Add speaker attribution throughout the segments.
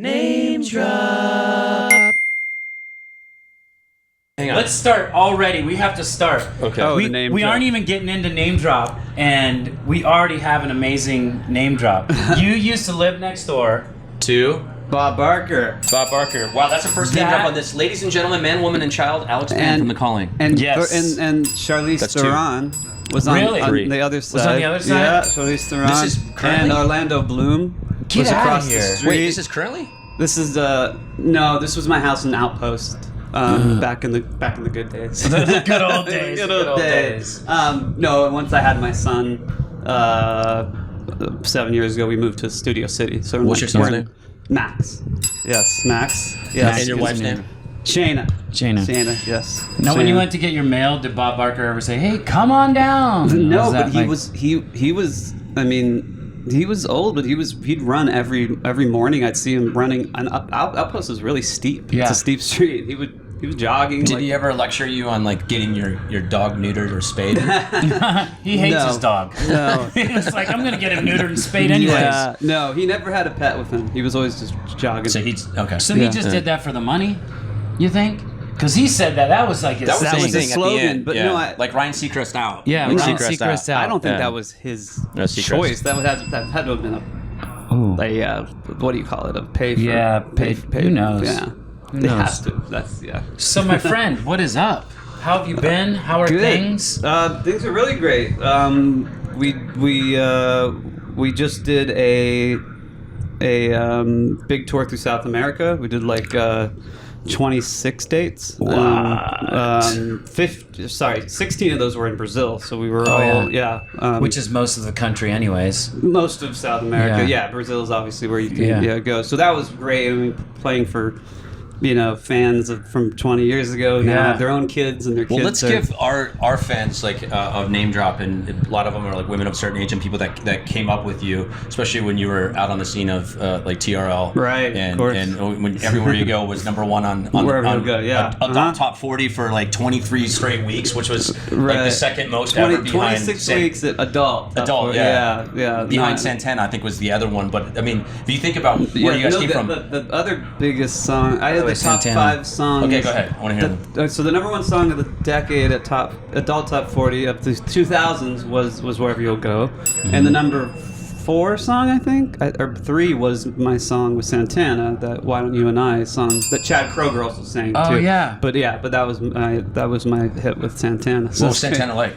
Speaker 1: Name drop.
Speaker 2: Hang on.
Speaker 1: Let's start already. We have to start.
Speaker 2: Okay.
Speaker 3: Oh,
Speaker 1: we
Speaker 3: the name
Speaker 1: we
Speaker 3: drop.
Speaker 1: aren't even getting into name drop, and we already have an amazing name drop. You used to live next door.
Speaker 2: To
Speaker 3: Bob Barker.
Speaker 2: Bob Barker. Wow, that's the first name drop on this. Ladies and gentlemen, man, woman, and child, Alex Mann from The Calling.
Speaker 3: And
Speaker 1: Yes.
Speaker 3: and Charlize
Speaker 2: That's two.
Speaker 3: Theron was on,
Speaker 1: Really?
Speaker 3: on the other side.
Speaker 1: Was on the other side?
Speaker 3: Yeah, Charlize Theron.
Speaker 2: This is currently?
Speaker 3: And Orlando Bloom
Speaker 1: Get
Speaker 3: was
Speaker 1: outta
Speaker 3: across
Speaker 1: here.
Speaker 3: the street.
Speaker 2: Wait, this is currently?
Speaker 3: This is no, this was my house in Outpost. Back in the good days.
Speaker 1: The good old days.
Speaker 3: Good old days. No, once I had my son 7 years ago, we moved to Studio City. So
Speaker 2: What's your son's name?
Speaker 3: Max. Yes, Max. Yes.
Speaker 2: And your wife's name?
Speaker 3: Shayna.
Speaker 1: Shayna.
Speaker 3: Yes.
Speaker 1: Now, when you
Speaker 3: Shayna.
Speaker 1: went to get your mail, did Bob Barker ever say, "Hey, come on down"?
Speaker 3: No,
Speaker 1: Was that
Speaker 3: but he
Speaker 1: like-
Speaker 3: was he was. I mean, he was old, but he'd run every morning. I'd see him running. And Outpost is really steep.
Speaker 1: Yeah.
Speaker 3: It's a steep street. He was jogging.
Speaker 2: Did
Speaker 3: like,
Speaker 2: he ever lecture you on like getting your dog neutered or spayed?
Speaker 1: He hates
Speaker 3: No.
Speaker 1: his dog.
Speaker 3: No.
Speaker 1: He was like, "I'm gonna get him neutered and spayed anyways."
Speaker 3: Yeah, no, he never had a pet with him. He was always just jogging.
Speaker 2: So he's okay.
Speaker 1: So he
Speaker 3: Yeah.
Speaker 1: just did that for the money, you think? Because he said that was like his
Speaker 2: That was
Speaker 1: thing.
Speaker 2: his thing
Speaker 3: his
Speaker 2: at the
Speaker 3: slogan,
Speaker 2: end.
Speaker 3: but
Speaker 2: yeah.
Speaker 3: no,
Speaker 2: like Ryan Seacrest out.
Speaker 1: Yeah,
Speaker 2: Like
Speaker 1: Ryan
Speaker 2: Seacrest
Speaker 1: Seacrest out.
Speaker 3: I don't think
Speaker 2: Yeah.
Speaker 3: that was his
Speaker 2: No, Seacrest.
Speaker 3: choice. That had to have been a what do you call it? A pay for.
Speaker 1: Yeah, pay- who knows?
Speaker 3: Yeah,
Speaker 1: Who
Speaker 3: they
Speaker 1: knows?
Speaker 3: have to. That's yeah.
Speaker 1: So my friend, what is up? How have you been? How are
Speaker 3: Good.
Speaker 1: things?
Speaker 3: Things are really great. We just did a big tour through South America. We did like 26 dates.
Speaker 1: What?
Speaker 3: 16 of those were in Brazil. So we were
Speaker 1: Oh,
Speaker 3: all
Speaker 1: yeah. Which is most of the country, anyways.
Speaker 3: most of South America.
Speaker 1: Yeah.
Speaker 3: Yeah, Brazil is obviously where you can go. So that was great. I mean, playing for fans from 20 years ago now
Speaker 1: Yeah.
Speaker 3: have their own kids and their
Speaker 2: Well,
Speaker 3: kids.
Speaker 2: let's give our fans like of name drop, and a lot of them are like women of a certain age and people that came up with you, especially when you were out on the scene of like TRL,
Speaker 3: Right,
Speaker 2: And
Speaker 3: of course.
Speaker 2: and when everywhere you go was number one on
Speaker 3: Wherever you go, yeah.
Speaker 2: a top 40 for like 23 straight weeks, which was like the
Speaker 3: Right.
Speaker 2: second most ever behind
Speaker 3: 26 weeks at adult.
Speaker 2: yeah.
Speaker 3: Behind
Speaker 2: Behind Santana, I think was the other one. But I mean, if you think about where you guys came from.
Speaker 3: The other biggest song, I had
Speaker 1: way,
Speaker 3: the top
Speaker 1: Santana.
Speaker 3: 5 songs.
Speaker 2: Okay, go ahead. I want to hear them.
Speaker 3: So the number one song of the decade at adult top 40 of the 2000s was Wherever You'll Go, and the number 4 song, I think, or 3 was my song with Santana, that Why Don't You and I song that Chad Kroeger also sang too.
Speaker 1: Oh, yeah.
Speaker 3: But that was my hit with Santana. So
Speaker 2: What was Santana like?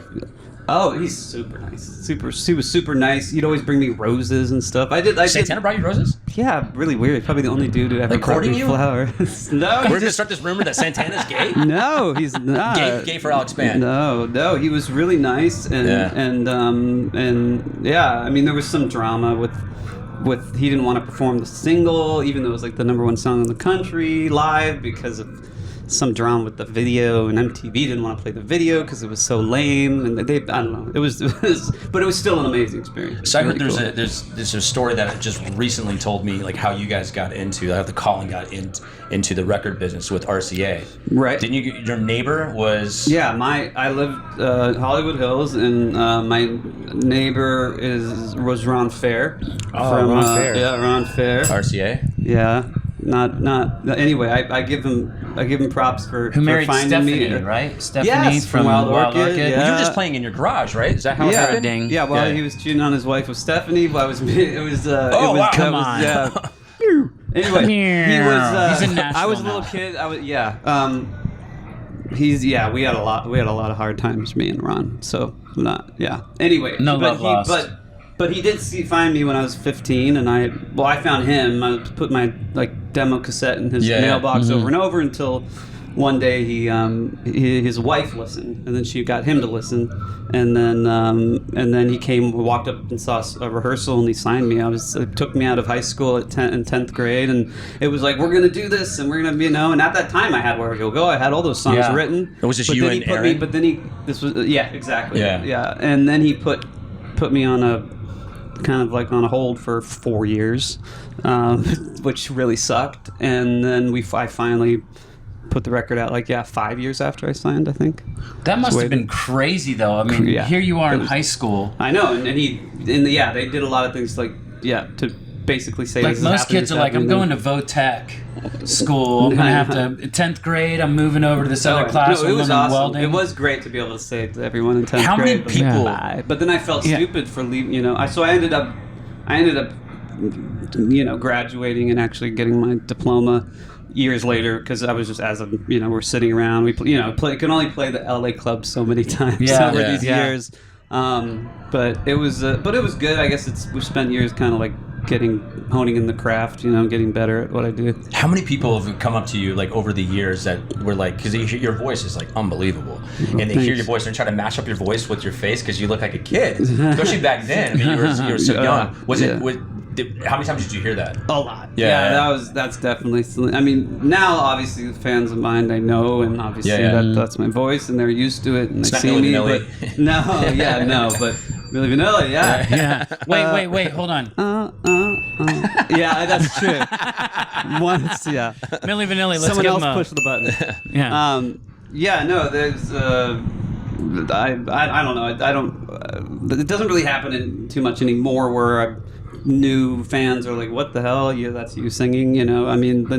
Speaker 3: Oh, he's super nice. He was super nice. He'd always bring me roses and stuff. I did.
Speaker 2: Santana brought you roses?
Speaker 3: Yeah, really weird. Probably the only dude who ever
Speaker 2: Like
Speaker 3: brought
Speaker 2: courting
Speaker 3: me
Speaker 2: you?
Speaker 3: flowers. No,
Speaker 2: We're gonna start this rumor that Santana's gay.
Speaker 3: no, he's not.
Speaker 2: Gay for Alex Mann.
Speaker 3: No, he was really nice and
Speaker 2: Yeah.
Speaker 3: and yeah. I mean, there was some drama with he didn't want to perform the single, even though it was like the number one song in the country live because of some drama with the video, and MTV didn't want to play the video because it was so lame, and I don't know. It was but it was still an amazing experience.
Speaker 2: So I heard
Speaker 3: Really cool.
Speaker 2: there's a story that just recently told me like how you guys got into how the Calling got into the record business with RCA.
Speaker 3: Right.
Speaker 2: Didn't you? Your neighbor was.
Speaker 3: Yeah, I lived Hollywood Hills, and my neighbor was Ron Fair.
Speaker 1: Oh, Ron Fair.
Speaker 3: Yeah, Ron Fair.
Speaker 2: RCA.
Speaker 3: Yeah, not. Anyway, I give him props for
Speaker 1: Who married
Speaker 3: finding
Speaker 1: Stephanie,
Speaker 3: me.
Speaker 1: right? Stephanie
Speaker 3: Yes, from Wild Orchid, yeah.
Speaker 2: Well, you were just playing in your garage, right? Is that how it
Speaker 3: Yeah,
Speaker 2: happened?
Speaker 1: Ding.
Speaker 3: yeah. While
Speaker 2: Yeah.
Speaker 3: he was cheating on his wife with Stephanie, it was.
Speaker 2: Oh,
Speaker 3: Wow,
Speaker 1: come on.
Speaker 3: Yeah. Anyway, he was.
Speaker 1: He's in Nashville
Speaker 3: I was a little
Speaker 1: now.
Speaker 3: kid. I was. Yeah. We had a lot of hard times, me and Ron. So not. Yeah. Anyway.
Speaker 1: No
Speaker 3: but
Speaker 1: love lost.
Speaker 3: But he did find me when I was 15, and I found him. I put my demo cassette in his mailbox
Speaker 1: Mm-hmm.
Speaker 3: over and over until one day his wife listened, and then she got him to listen, and then he walked up and saw a rehearsal, and he signed me. It took me out of high school in 10th grade, and it was like, we're gonna do this, and we're gonna and at that time I had Wherever You'll Go. I had all those songs
Speaker 1: Yeah.
Speaker 3: written.
Speaker 2: It was just
Speaker 3: but
Speaker 2: you
Speaker 3: then
Speaker 2: and
Speaker 3: he put
Speaker 2: Aaron?
Speaker 3: But then exactly.
Speaker 2: Yeah.
Speaker 3: And then he put me on a kind of like on a hold for 4 years, which really sucked. And then I finally put the record out 5 years after I signed, I think.
Speaker 1: That must
Speaker 3: So
Speaker 1: have been crazy, though. I mean,
Speaker 3: Yeah.
Speaker 1: here you are
Speaker 3: It
Speaker 1: in
Speaker 3: was-
Speaker 1: high school.
Speaker 3: I know, and they did a lot of things to basically say
Speaker 1: Like
Speaker 3: this is
Speaker 1: most
Speaker 3: happening,
Speaker 1: kids
Speaker 3: this
Speaker 1: are like, I'm
Speaker 3: happening,
Speaker 1: going to Votech school. I'm gonna have to 10th grade. I'm moving over to this other class.
Speaker 3: No, it
Speaker 1: I'm
Speaker 3: was
Speaker 1: learning
Speaker 3: awesome.
Speaker 1: welding.
Speaker 3: It was great to be able to say it to everyone in 10th
Speaker 2: How many
Speaker 3: grade.
Speaker 2: people-
Speaker 3: Bye. But then I felt stupid for leaving. You know, I ended up, you know, graduating and actually getting my diploma years later because I was just we're sitting around. We could only play the LA club so many times over these years. But it was good. I guess we spent years kind of like honing in the craft, you know, getting better at what I do.
Speaker 2: How many people have come up to you like over the years that were like, because your voice is like unbelible, and they hear your voice and try to match up your voice with your face because you look like a kid, especially back then. I mean, you were so young. How many times did you hear that?
Speaker 3: A lot. Yeah, that's definitely. I mean, now obviously the fans of mine they know, and obviously that's my voice, and they're used to it, and
Speaker 2: It's
Speaker 3: they
Speaker 2: not
Speaker 3: see
Speaker 2: Milli
Speaker 3: me.
Speaker 2: Vanilli.
Speaker 3: But but Milli Vanilli,
Speaker 1: Yeah. Wait, hold on.
Speaker 3: Yeah, that's true. Once,
Speaker 1: Milli Vanilli, let's
Speaker 3: someone
Speaker 1: give
Speaker 3: else
Speaker 1: him a...
Speaker 3: push the button.
Speaker 1: Yeah.
Speaker 3: There's. I don't know. I don't. It doesn't really happen too much anymore. Where new fans are like, "What the hell? Yeah, that's you singing." You know. I mean, I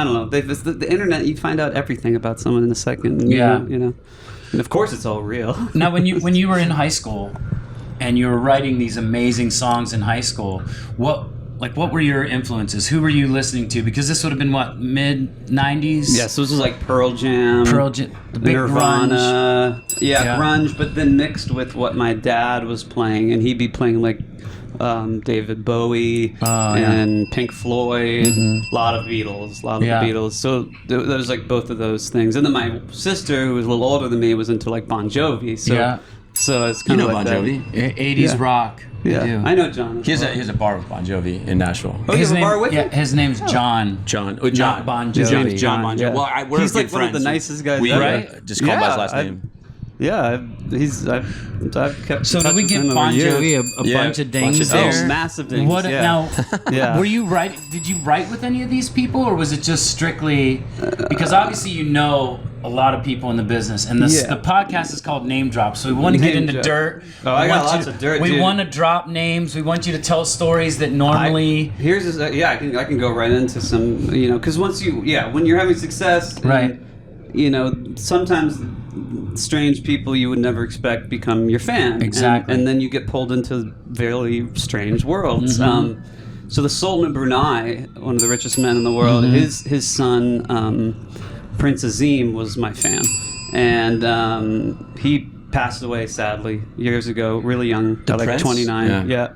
Speaker 3: don't know. The internet. You find out everything about someone in a second. You know. And of course, it's all real.
Speaker 1: Now, when you were in high school, and you were writing these amazing songs in high school, what were your influences? Who were you listening to? Because this would have been what, mid '90s?
Speaker 3: Yes, this was like Pearl Jam,
Speaker 1: the big
Speaker 3: Nirvana,
Speaker 1: grunge.
Speaker 3: grunge, but then mixed with what my dad was playing, and he'd be playing like David Bowie and Pink Floyd, a lot of Beatles, the Beatles. So there was like both of those things, and then my sister, who was a little older than me, was into like Bon Jovi. So it's kind of like
Speaker 2: Bon Jovi,
Speaker 1: 80s rock.
Speaker 3: Yeah, I know John.
Speaker 2: He has a bar with Bon Jovi in Nashville.
Speaker 3: Oh, his bar with him?
Speaker 1: His name's John.
Speaker 2: John
Speaker 1: Not Bon Jovi.
Speaker 3: His name's
Speaker 2: John Bon Jovi.
Speaker 3: Yeah.
Speaker 2: Well, we're
Speaker 3: he's
Speaker 2: good
Speaker 3: like one of the
Speaker 2: friends.
Speaker 3: nicest guys
Speaker 2: We
Speaker 3: ever.
Speaker 2: just call him by his last name.
Speaker 3: Yeah, I've kept.
Speaker 1: So
Speaker 3: in touch
Speaker 1: did we
Speaker 3: with
Speaker 1: give
Speaker 3: him over
Speaker 1: Bon
Speaker 3: years.
Speaker 1: Jovi a
Speaker 2: Yeah,
Speaker 1: bunch of
Speaker 2: bunch
Speaker 1: dings
Speaker 2: of
Speaker 1: there?
Speaker 2: dings.
Speaker 3: Massive dings.
Speaker 1: Now,
Speaker 3: Yeah.
Speaker 1: were you writing? Did you write with any of these people, or was it just strictly? Because obviously you know a lot of people in the business, and the podcast is called Name Drop. So we want to get
Speaker 3: Name
Speaker 1: into
Speaker 3: drop.
Speaker 1: dirt.
Speaker 3: Oh, I got lots of dirt.
Speaker 1: We
Speaker 3: dude.
Speaker 1: want to drop names. We want you to tell stories that normally.
Speaker 3: I can go right into some, you know, because when you're having success,
Speaker 1: Right.
Speaker 3: You know, sometimes strange people you would never expect become your fan.
Speaker 1: Exactly.
Speaker 3: And then you get pulled into very strange worlds. So the Sultan of Brunei, one of the richest men in the world, his son, Prince Azim, was my fan. And he passed away, sadly, years ago, really young, like
Speaker 2: Prince?
Speaker 3: 29. Yeah.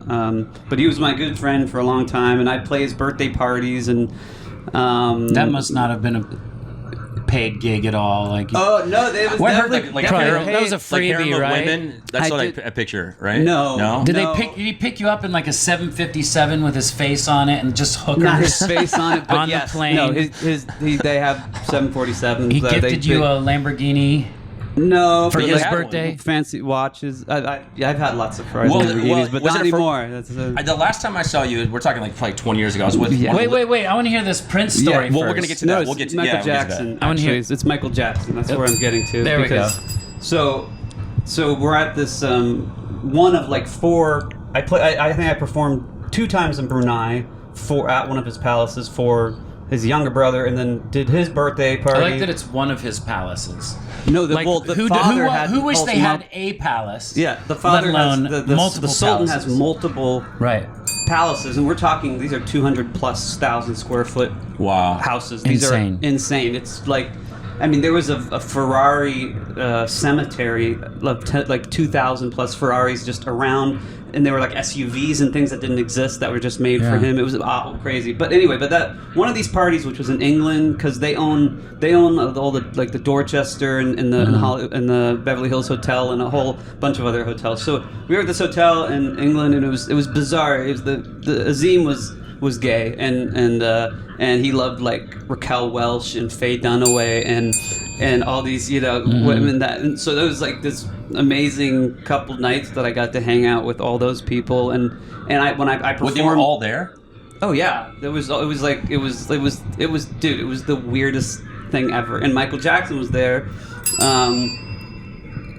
Speaker 3: But he was my good friend for a long time, and I'd play his birthday parties. And
Speaker 1: That must not have been a paid gig at all. Like,
Speaker 3: oh no, they was
Speaker 2: Well, I heard
Speaker 3: definitely
Speaker 1: that was a freebie,
Speaker 2: harem of
Speaker 1: right?
Speaker 2: women. That's what I picture, right?
Speaker 3: No.
Speaker 1: Did
Speaker 3: No.
Speaker 1: did he pick you up in like a 757 with his face on it and just hookers?
Speaker 3: not his face on it, but
Speaker 1: on
Speaker 3: yes.
Speaker 1: the plane.
Speaker 3: No, they have 747s.
Speaker 1: He gifted you a Lamborghini.
Speaker 3: No,
Speaker 1: for
Speaker 3: but
Speaker 1: his
Speaker 3: like
Speaker 1: birthday?
Speaker 3: fancy watches. I've had lots of Ferraris
Speaker 2: Well,
Speaker 3: Lamborghinis, but
Speaker 2: was
Speaker 3: not
Speaker 2: it for-
Speaker 3: anymore.
Speaker 2: The last time I saw you, we're talking like probably 20 years ago. I was with.
Speaker 3: Yeah.
Speaker 2: one of the-
Speaker 1: Wait! I want to hear this Prince story.
Speaker 3: Yeah,
Speaker 2: well,
Speaker 1: first.
Speaker 2: we're gonna get to that.
Speaker 3: No,
Speaker 2: We'll get
Speaker 3: it's
Speaker 2: to
Speaker 3: Michael
Speaker 2: yeah, we'll get to
Speaker 3: Jackson.
Speaker 1: I wanna hear-
Speaker 3: Actually, it's Michael Jackson. That's where I'm getting to.
Speaker 1: There we go.
Speaker 3: So we're at this one of like four. I think I performed 2 times in Brunei at one of his palaces for his younger brother, and then did his birthday
Speaker 1: I
Speaker 3: party.
Speaker 1: like that it's one of his palaces.
Speaker 3: No,
Speaker 1: Like,
Speaker 3: the
Speaker 1: who
Speaker 3: father had
Speaker 1: who wish they
Speaker 3: multiple-
Speaker 1: had a palace?
Speaker 3: Yeah, the father
Speaker 1: let
Speaker 3: has
Speaker 1: alone
Speaker 3: the
Speaker 1: multiple
Speaker 3: Sultan
Speaker 1: palaces.
Speaker 3: has multiple
Speaker 1: Right.
Speaker 3: palaces, and we're talking these are 200,000+ square foot
Speaker 2: Wow.
Speaker 3: houses. These
Speaker 1: Insane.
Speaker 3: are insane. It's like, I mean, there was a Ferrari cemetery of like 2,000+ Ferraris just around, and they were like SUVs and things that didn't exist that were just made for
Speaker 1: Yeah.
Speaker 3: him. It was crazy. But anyway, that one of these parties, which was in England, because they own all the like the Dorchester and the Beverly Hills Hotel and a whole bunch of other hotels. So we were at this hotel in England, and it was bizarre. It was the Azim was gay, and he loved like Raquel Welch and Faye Dunaway and all these women and so there was like this amazing couple nights that I got to hang out with all those people and I performed.
Speaker 2: Well, they were all there.
Speaker 3: Oh yeah, it was the weirdest thing ever, and Michael Jackson was there,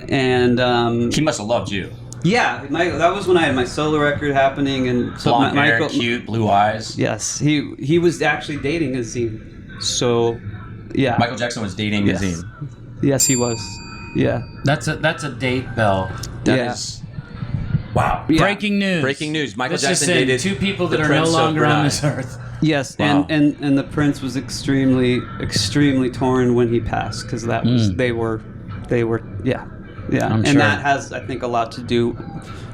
Speaker 2: He must have loved you.
Speaker 3: Yeah, that was when I had my solo record happening, and so
Speaker 2: Blonde hair,
Speaker 3: Michael,
Speaker 2: cute, blue eyes.
Speaker 3: Yes, he was actually dating Azim. So, yeah.
Speaker 2: Michael Jackson was dating
Speaker 3: Yes.
Speaker 2: Azim.
Speaker 3: Yes, he was. Yeah.
Speaker 1: That's a date, Bell.
Speaker 2: That
Speaker 3: Yeah.
Speaker 2: is- wow.
Speaker 3: Yeah.
Speaker 1: Breaking news.
Speaker 2: Breaking news. Michael
Speaker 1: Let's just
Speaker 2: Jackson
Speaker 1: say
Speaker 2: dated
Speaker 1: two people
Speaker 2: the
Speaker 1: that are
Speaker 2: Prince
Speaker 1: no
Speaker 2: of
Speaker 1: longer on
Speaker 2: Brunei.
Speaker 1: this earth.
Speaker 3: Yes,
Speaker 2: Wow.
Speaker 3: and the Prince was extremely torn when he passed, because that was they were yeah.
Speaker 1: I'm
Speaker 3: and
Speaker 1: sure.
Speaker 3: that has, I think, a lot to do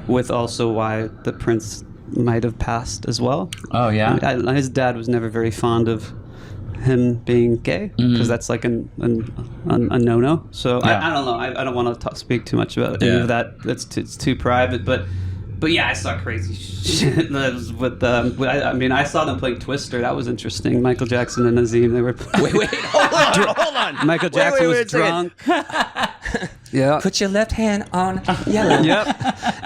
Speaker 3: with also why the Prince might have passed as well.
Speaker 1: Oh yeah.
Speaker 3: His dad was never very fond of him being gay, because that's like a no-no. So
Speaker 1: Yeah.
Speaker 3: I don't know. I don't want to speak too much about any
Speaker 2: Yeah.
Speaker 3: of that. It's too private. But yeah, I saw crazy shit. That was with I mean, I saw them playing Twister. That was interesting. Michael Jackson and Azim. They were.
Speaker 2: Wait, hold on.
Speaker 3: Michael Jackson
Speaker 2: wait
Speaker 3: was
Speaker 2: a second.
Speaker 3: drunk. Yeah.
Speaker 2: Put your left hand on yellow.
Speaker 3: Yep.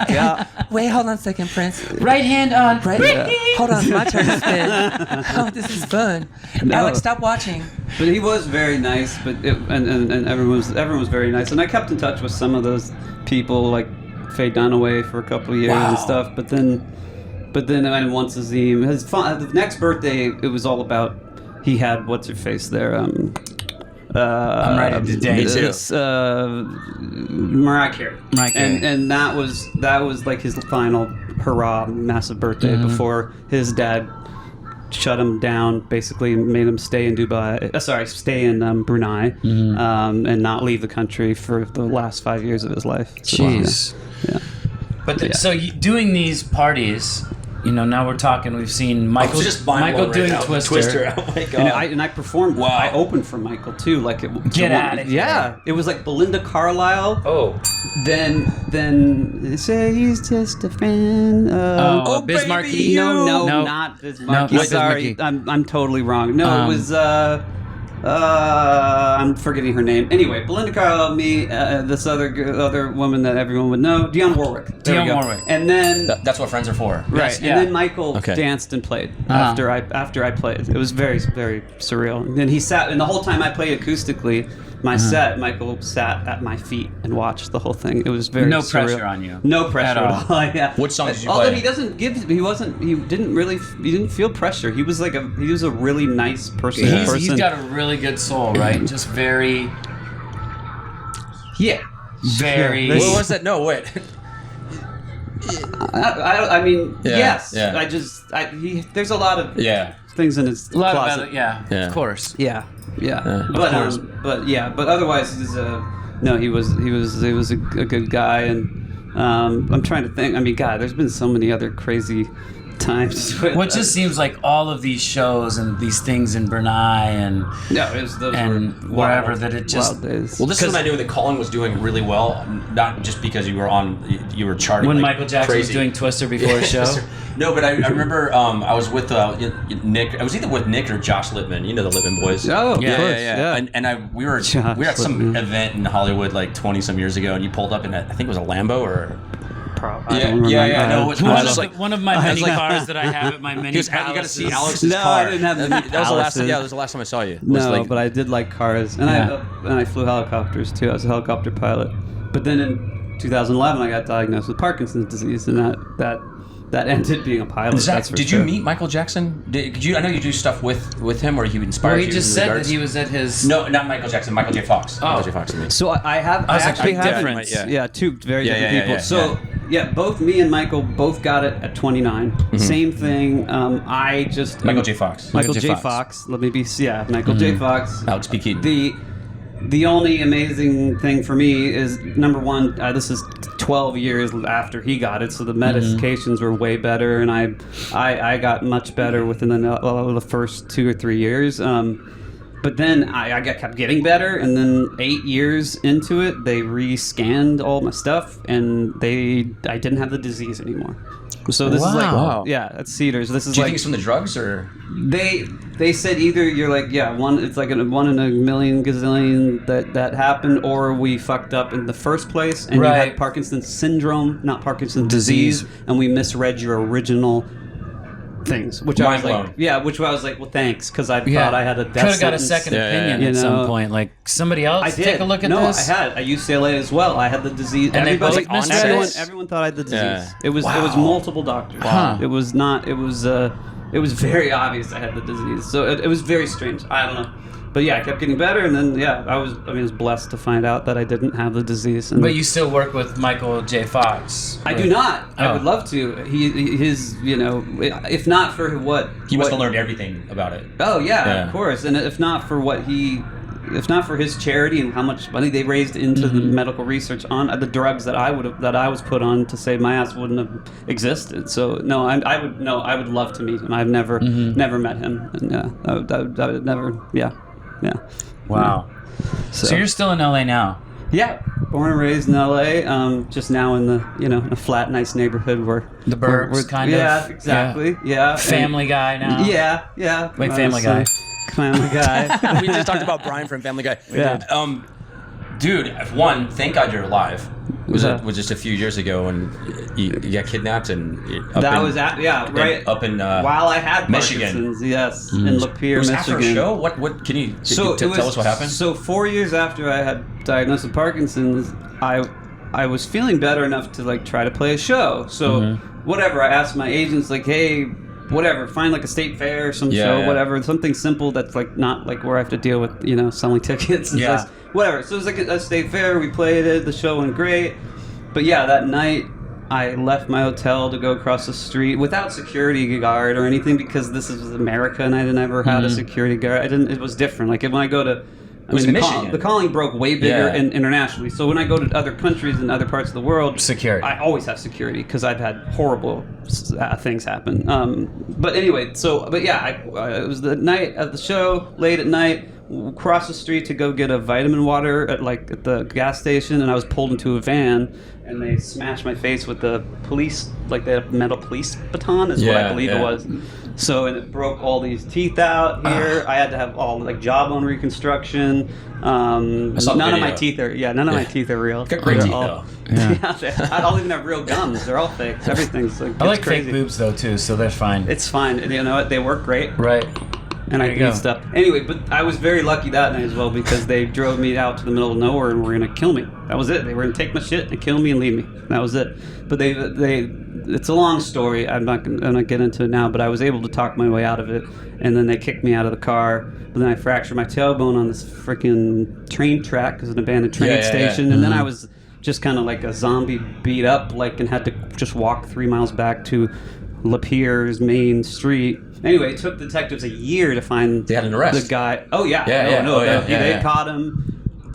Speaker 3: Yeah.
Speaker 2: Wait, hold on a second, Prince.
Speaker 1: Right hand on.
Speaker 2: Hold on, my turn to spin. Oh, this is fun.
Speaker 3: No.
Speaker 2: Alex, stop watching.
Speaker 3: But he was very nice. And everyone was very nice. And I kept in touch with some of those people, like Faye Dunaway, for a couple of years and stuff. But then and once Azim, the next birthday, it was all about. He had what's her face there.
Speaker 1: I'm ready to dance.
Speaker 3: Mariah Carey.
Speaker 1: Mariah Carey.
Speaker 3: And that was like his final hurrah, massive birthday before his dad shut him down, basically made him stay in Brunei, and not leave the country for the last 5 years of his life. So,
Speaker 1: Jeez.
Speaker 3: Yeah.
Speaker 1: But so doing these parties, now we're talking. We've seen Michael doing Twister.
Speaker 2: Oh my god.
Speaker 3: And I performed.
Speaker 2: Wow.
Speaker 3: I opened for Michael too. Like
Speaker 1: Get out of here.
Speaker 3: Yeah, it was like Belinda Carlisle.
Speaker 2: Oh.
Speaker 3: Then say he's just a fan.
Speaker 1: Bismarck.
Speaker 2: baby,
Speaker 3: No,
Speaker 1: No.
Speaker 3: not Bismarck.
Speaker 1: No,
Speaker 3: Sorry,
Speaker 1: Bismarck.
Speaker 3: I'm totally wrong. No, it was. I'm forgetting her name. Anyway, Belinda Carlisle, me, this other woman that everyone would know, Dionne Warwick. There we go.
Speaker 1: Warwick.
Speaker 3: And then
Speaker 2: That's what friends are for.
Speaker 3: right,
Speaker 1: yeah.
Speaker 3: and then Michael
Speaker 2: Okay.
Speaker 3: danced and played after I played. It was very, very surreal. And then he sat, and the whole time I played acoustically, my set, Michael sat at my feet and watched the whole thing. It was very
Speaker 1: No
Speaker 3: surreal.
Speaker 1: pressure on you.
Speaker 3: No pressure
Speaker 1: At
Speaker 3: at all. Yeah.
Speaker 2: What song did you
Speaker 3: Although
Speaker 2: play?
Speaker 3: he didn't feel pressure. He was a really nice person.
Speaker 1: He's got a really good soul, right? Just very,
Speaker 3: yeah.
Speaker 1: very.
Speaker 3: Yeah,
Speaker 2: What was that? No, wait.
Speaker 3: I mean,
Speaker 2: Yeah,
Speaker 3: yes.
Speaker 2: yeah.
Speaker 3: There's a lot of
Speaker 2: Yeah.
Speaker 3: things in his
Speaker 1: a lot
Speaker 3: closet.
Speaker 1: about it, yeah,
Speaker 2: Yeah.
Speaker 1: of course.
Speaker 3: Yeah.
Speaker 2: course.
Speaker 3: But otherwise, he's he was a good guy, and I'm trying to think. I mean, God, there's been so many other crazy times. With,
Speaker 1: Well, it just seems like all of these shows and these things in Brunei and
Speaker 3: those
Speaker 1: and
Speaker 3: were
Speaker 1: wherever
Speaker 3: wild,
Speaker 1: that it just
Speaker 3: wild days.
Speaker 2: Well, this is when I knew that Colin was doing really well, not just because you were charting.
Speaker 1: when
Speaker 2: like
Speaker 1: Michael Jackson
Speaker 2: crazy.
Speaker 1: was doing Twister before a show.
Speaker 2: No, but I remember I was with Nick. I was either with Nick or Josh Littman. You know the Littman boys.
Speaker 3: Oh, of
Speaker 1: Yeah,
Speaker 3: course,
Speaker 2: yeah. And we were at some
Speaker 3: Littman.
Speaker 2: event in Hollywood like 20 some years ago, and you pulled up in I think it was a Lambo or.
Speaker 3: I don't remember.
Speaker 2: No, it's
Speaker 1: One,
Speaker 2: I
Speaker 1: of,
Speaker 2: was
Speaker 1: the-
Speaker 2: like,
Speaker 1: one of my many cars that I have at my many
Speaker 2: he was, you got to
Speaker 1: palaces.
Speaker 2: see Alex's
Speaker 3: No,
Speaker 2: car.
Speaker 3: I didn't have many
Speaker 2: that was the last.
Speaker 3: palaces.
Speaker 2: Yeah, that was the last time I saw you. It
Speaker 3: No,
Speaker 2: was like,
Speaker 3: but I did like cars, and I flew helicopters too. I was a helicopter pilot. But then in 2011, I got diagnosed with Parkinson's disease, and that ended being a pilot.
Speaker 2: Zach,
Speaker 3: that's for
Speaker 2: did
Speaker 3: sure.
Speaker 2: you meet Michael Jackson? Did you? I know you do stuff with him, or he inspired
Speaker 1: Well,
Speaker 2: you.
Speaker 1: he just
Speaker 2: in
Speaker 1: said that
Speaker 2: regards-
Speaker 1: he was at his.
Speaker 2: No, not Michael Jackson. Michael J. Fox.
Speaker 1: Oh.
Speaker 2: Michael J. Fox to me.
Speaker 3: So I
Speaker 1: was
Speaker 3: actually
Speaker 1: like,
Speaker 3: have
Speaker 1: difference.
Speaker 2: Yeah.
Speaker 3: two very
Speaker 2: Yeah,
Speaker 3: different
Speaker 2: yeah,
Speaker 3: people.
Speaker 2: yeah,
Speaker 3: So both me and Michael both got it at 29. Same thing. I just
Speaker 2: Michael J. Fox.
Speaker 3: Michael J. Fox. Let me be. Yeah, Michael J. Fox.
Speaker 2: Alex P. Keaton.
Speaker 3: The only amazing thing for me is, number one, this is 12 years after he got it, so the medications were way better, and I got much better within the first 2 or 3 years. But then I kept getting better, and then 8 years into it, they re-scanned all my stuff, and I didn't have the disease anymore. So this is like,
Speaker 2: Wow.
Speaker 3: that's Cedars. This is
Speaker 2: Do you
Speaker 3: like,
Speaker 2: think it's from the drugs or?
Speaker 3: they said either you're like, it's like a 1 in a million gazillion that happened, or we fucked up in the first place and you
Speaker 1: Right.
Speaker 3: had Parkinson's syndrome, not Parkinson's disease, and we misread your original things, which I was
Speaker 2: Mind
Speaker 3: like,
Speaker 2: blown.
Speaker 3: which I was like, well, thanks, because I thought I had a death
Speaker 1: Could have got a
Speaker 3: sentence.
Speaker 1: second opinion
Speaker 3: You
Speaker 1: at some
Speaker 3: know?
Speaker 1: point. Like somebody else,
Speaker 3: I did.
Speaker 1: take a look at
Speaker 3: no,
Speaker 1: this.
Speaker 3: I had at UCLA as well. I had the disease.
Speaker 1: And they both
Speaker 3: Everybody,
Speaker 1: missed
Speaker 3: everyone thought I had the disease.
Speaker 2: Yeah.
Speaker 3: It was multiple doctors.
Speaker 1: Huh.
Speaker 3: It was not. It was very obvious I had the disease. So it was very strange. I don't know. But yeah, I kept getting better, and then I was blessed to find out that I didn't have the disease. And
Speaker 1: But you still work with Michael J. Fox.
Speaker 3: I do not. I
Speaker 1: Oh.
Speaker 3: would love to. His, if not for what
Speaker 2: He must have learned everything about it.
Speaker 3: Oh yeah,
Speaker 2: Yeah.
Speaker 3: of course. And if not for his charity and how much money they raised into the medical research on the drugs that I was put on to save my ass wouldn't have existed. So no, I would love to meet him. I've never met him, and I would never. Yeah.
Speaker 1: Wow. So you're still in LA now.
Speaker 3: Yeah, born and raised in LA. Just now in the in a flat, nice neighborhood where
Speaker 1: The burbs, kind of.
Speaker 3: Yeah, exactly. Yeah.
Speaker 1: Family Guy now.
Speaker 3: Yeah.
Speaker 1: Like Family Guy.
Speaker 3: Family Guy.
Speaker 2: We just talked about Brian from Family Guy.
Speaker 3: Yeah.
Speaker 2: Dude, one, thank God you're alive.
Speaker 3: Yeah.
Speaker 2: Was just a few years ago when you got kidnapped and
Speaker 3: right
Speaker 2: up in
Speaker 3: while I had
Speaker 2: Michigan.
Speaker 3: Parkinson's, yes, in Lapeer,
Speaker 2: It was
Speaker 3: Michigan.
Speaker 2: after a show. What can you tell us what happened?
Speaker 3: So 4 years after I had diagnosed with Parkinson's, I was feeling better enough to like try to play a show. So whatever, I asked my agents like, hey, whatever, find like a state fair or some show, whatever, something simple that's like not like where I have to deal with selling tickets. And stuff. Whatever. So it was like a state fair. We played it. The show went great. But yeah, that night I left my hotel to go across the street without security guard or anything because this is America and I never had a security guard. It was different. Like when I go to,
Speaker 2: Michigan.
Speaker 3: The calling broke way bigger internationally. So when I go to other countries and other parts of the world,
Speaker 1: Security.
Speaker 3: I always have security because I've had horrible things happen. But anyway, it was the night of the show, late at night. Cross the street to go get a vitamin water at the gas station, and I was pulled into a van, and they smashed my face with the metal police baton is what I believe it was. So and it broke all these teeth out here. I had to have all jawbone reconstruction. None of my teeth are real.
Speaker 2: Got great
Speaker 3: They're
Speaker 2: teeth
Speaker 3: all,
Speaker 2: though.
Speaker 3: I don't even have real gums. They're all fake. Everything's
Speaker 1: I
Speaker 3: it's
Speaker 1: like
Speaker 3: crazy.
Speaker 1: fake boobs though too, so they're fine.
Speaker 3: It's fine. You know what? They work great.
Speaker 1: Right.
Speaker 3: And I
Speaker 1: There you
Speaker 3: did
Speaker 1: go.
Speaker 3: stuff. Anyway, but I was very lucky that night as well because they drove me out to the middle of nowhere and were gonna kill me. That was it. They were gonna take my shit and kill me and leave me. That was it. But they it's a long story. I'm not getting into it now. But I was able to talk my way out of it. And then they kicked me out of the car. But then I fractured my tailbone on this freaking train track because an abandoned train station. And then I was just kind of like a zombie, beat up, and had to just walk 3 miles back to Lapeer's main street. Anyway, it took detectives a year to find
Speaker 2: They had an arrest.
Speaker 3: the guy. Oh yeah, they caught him.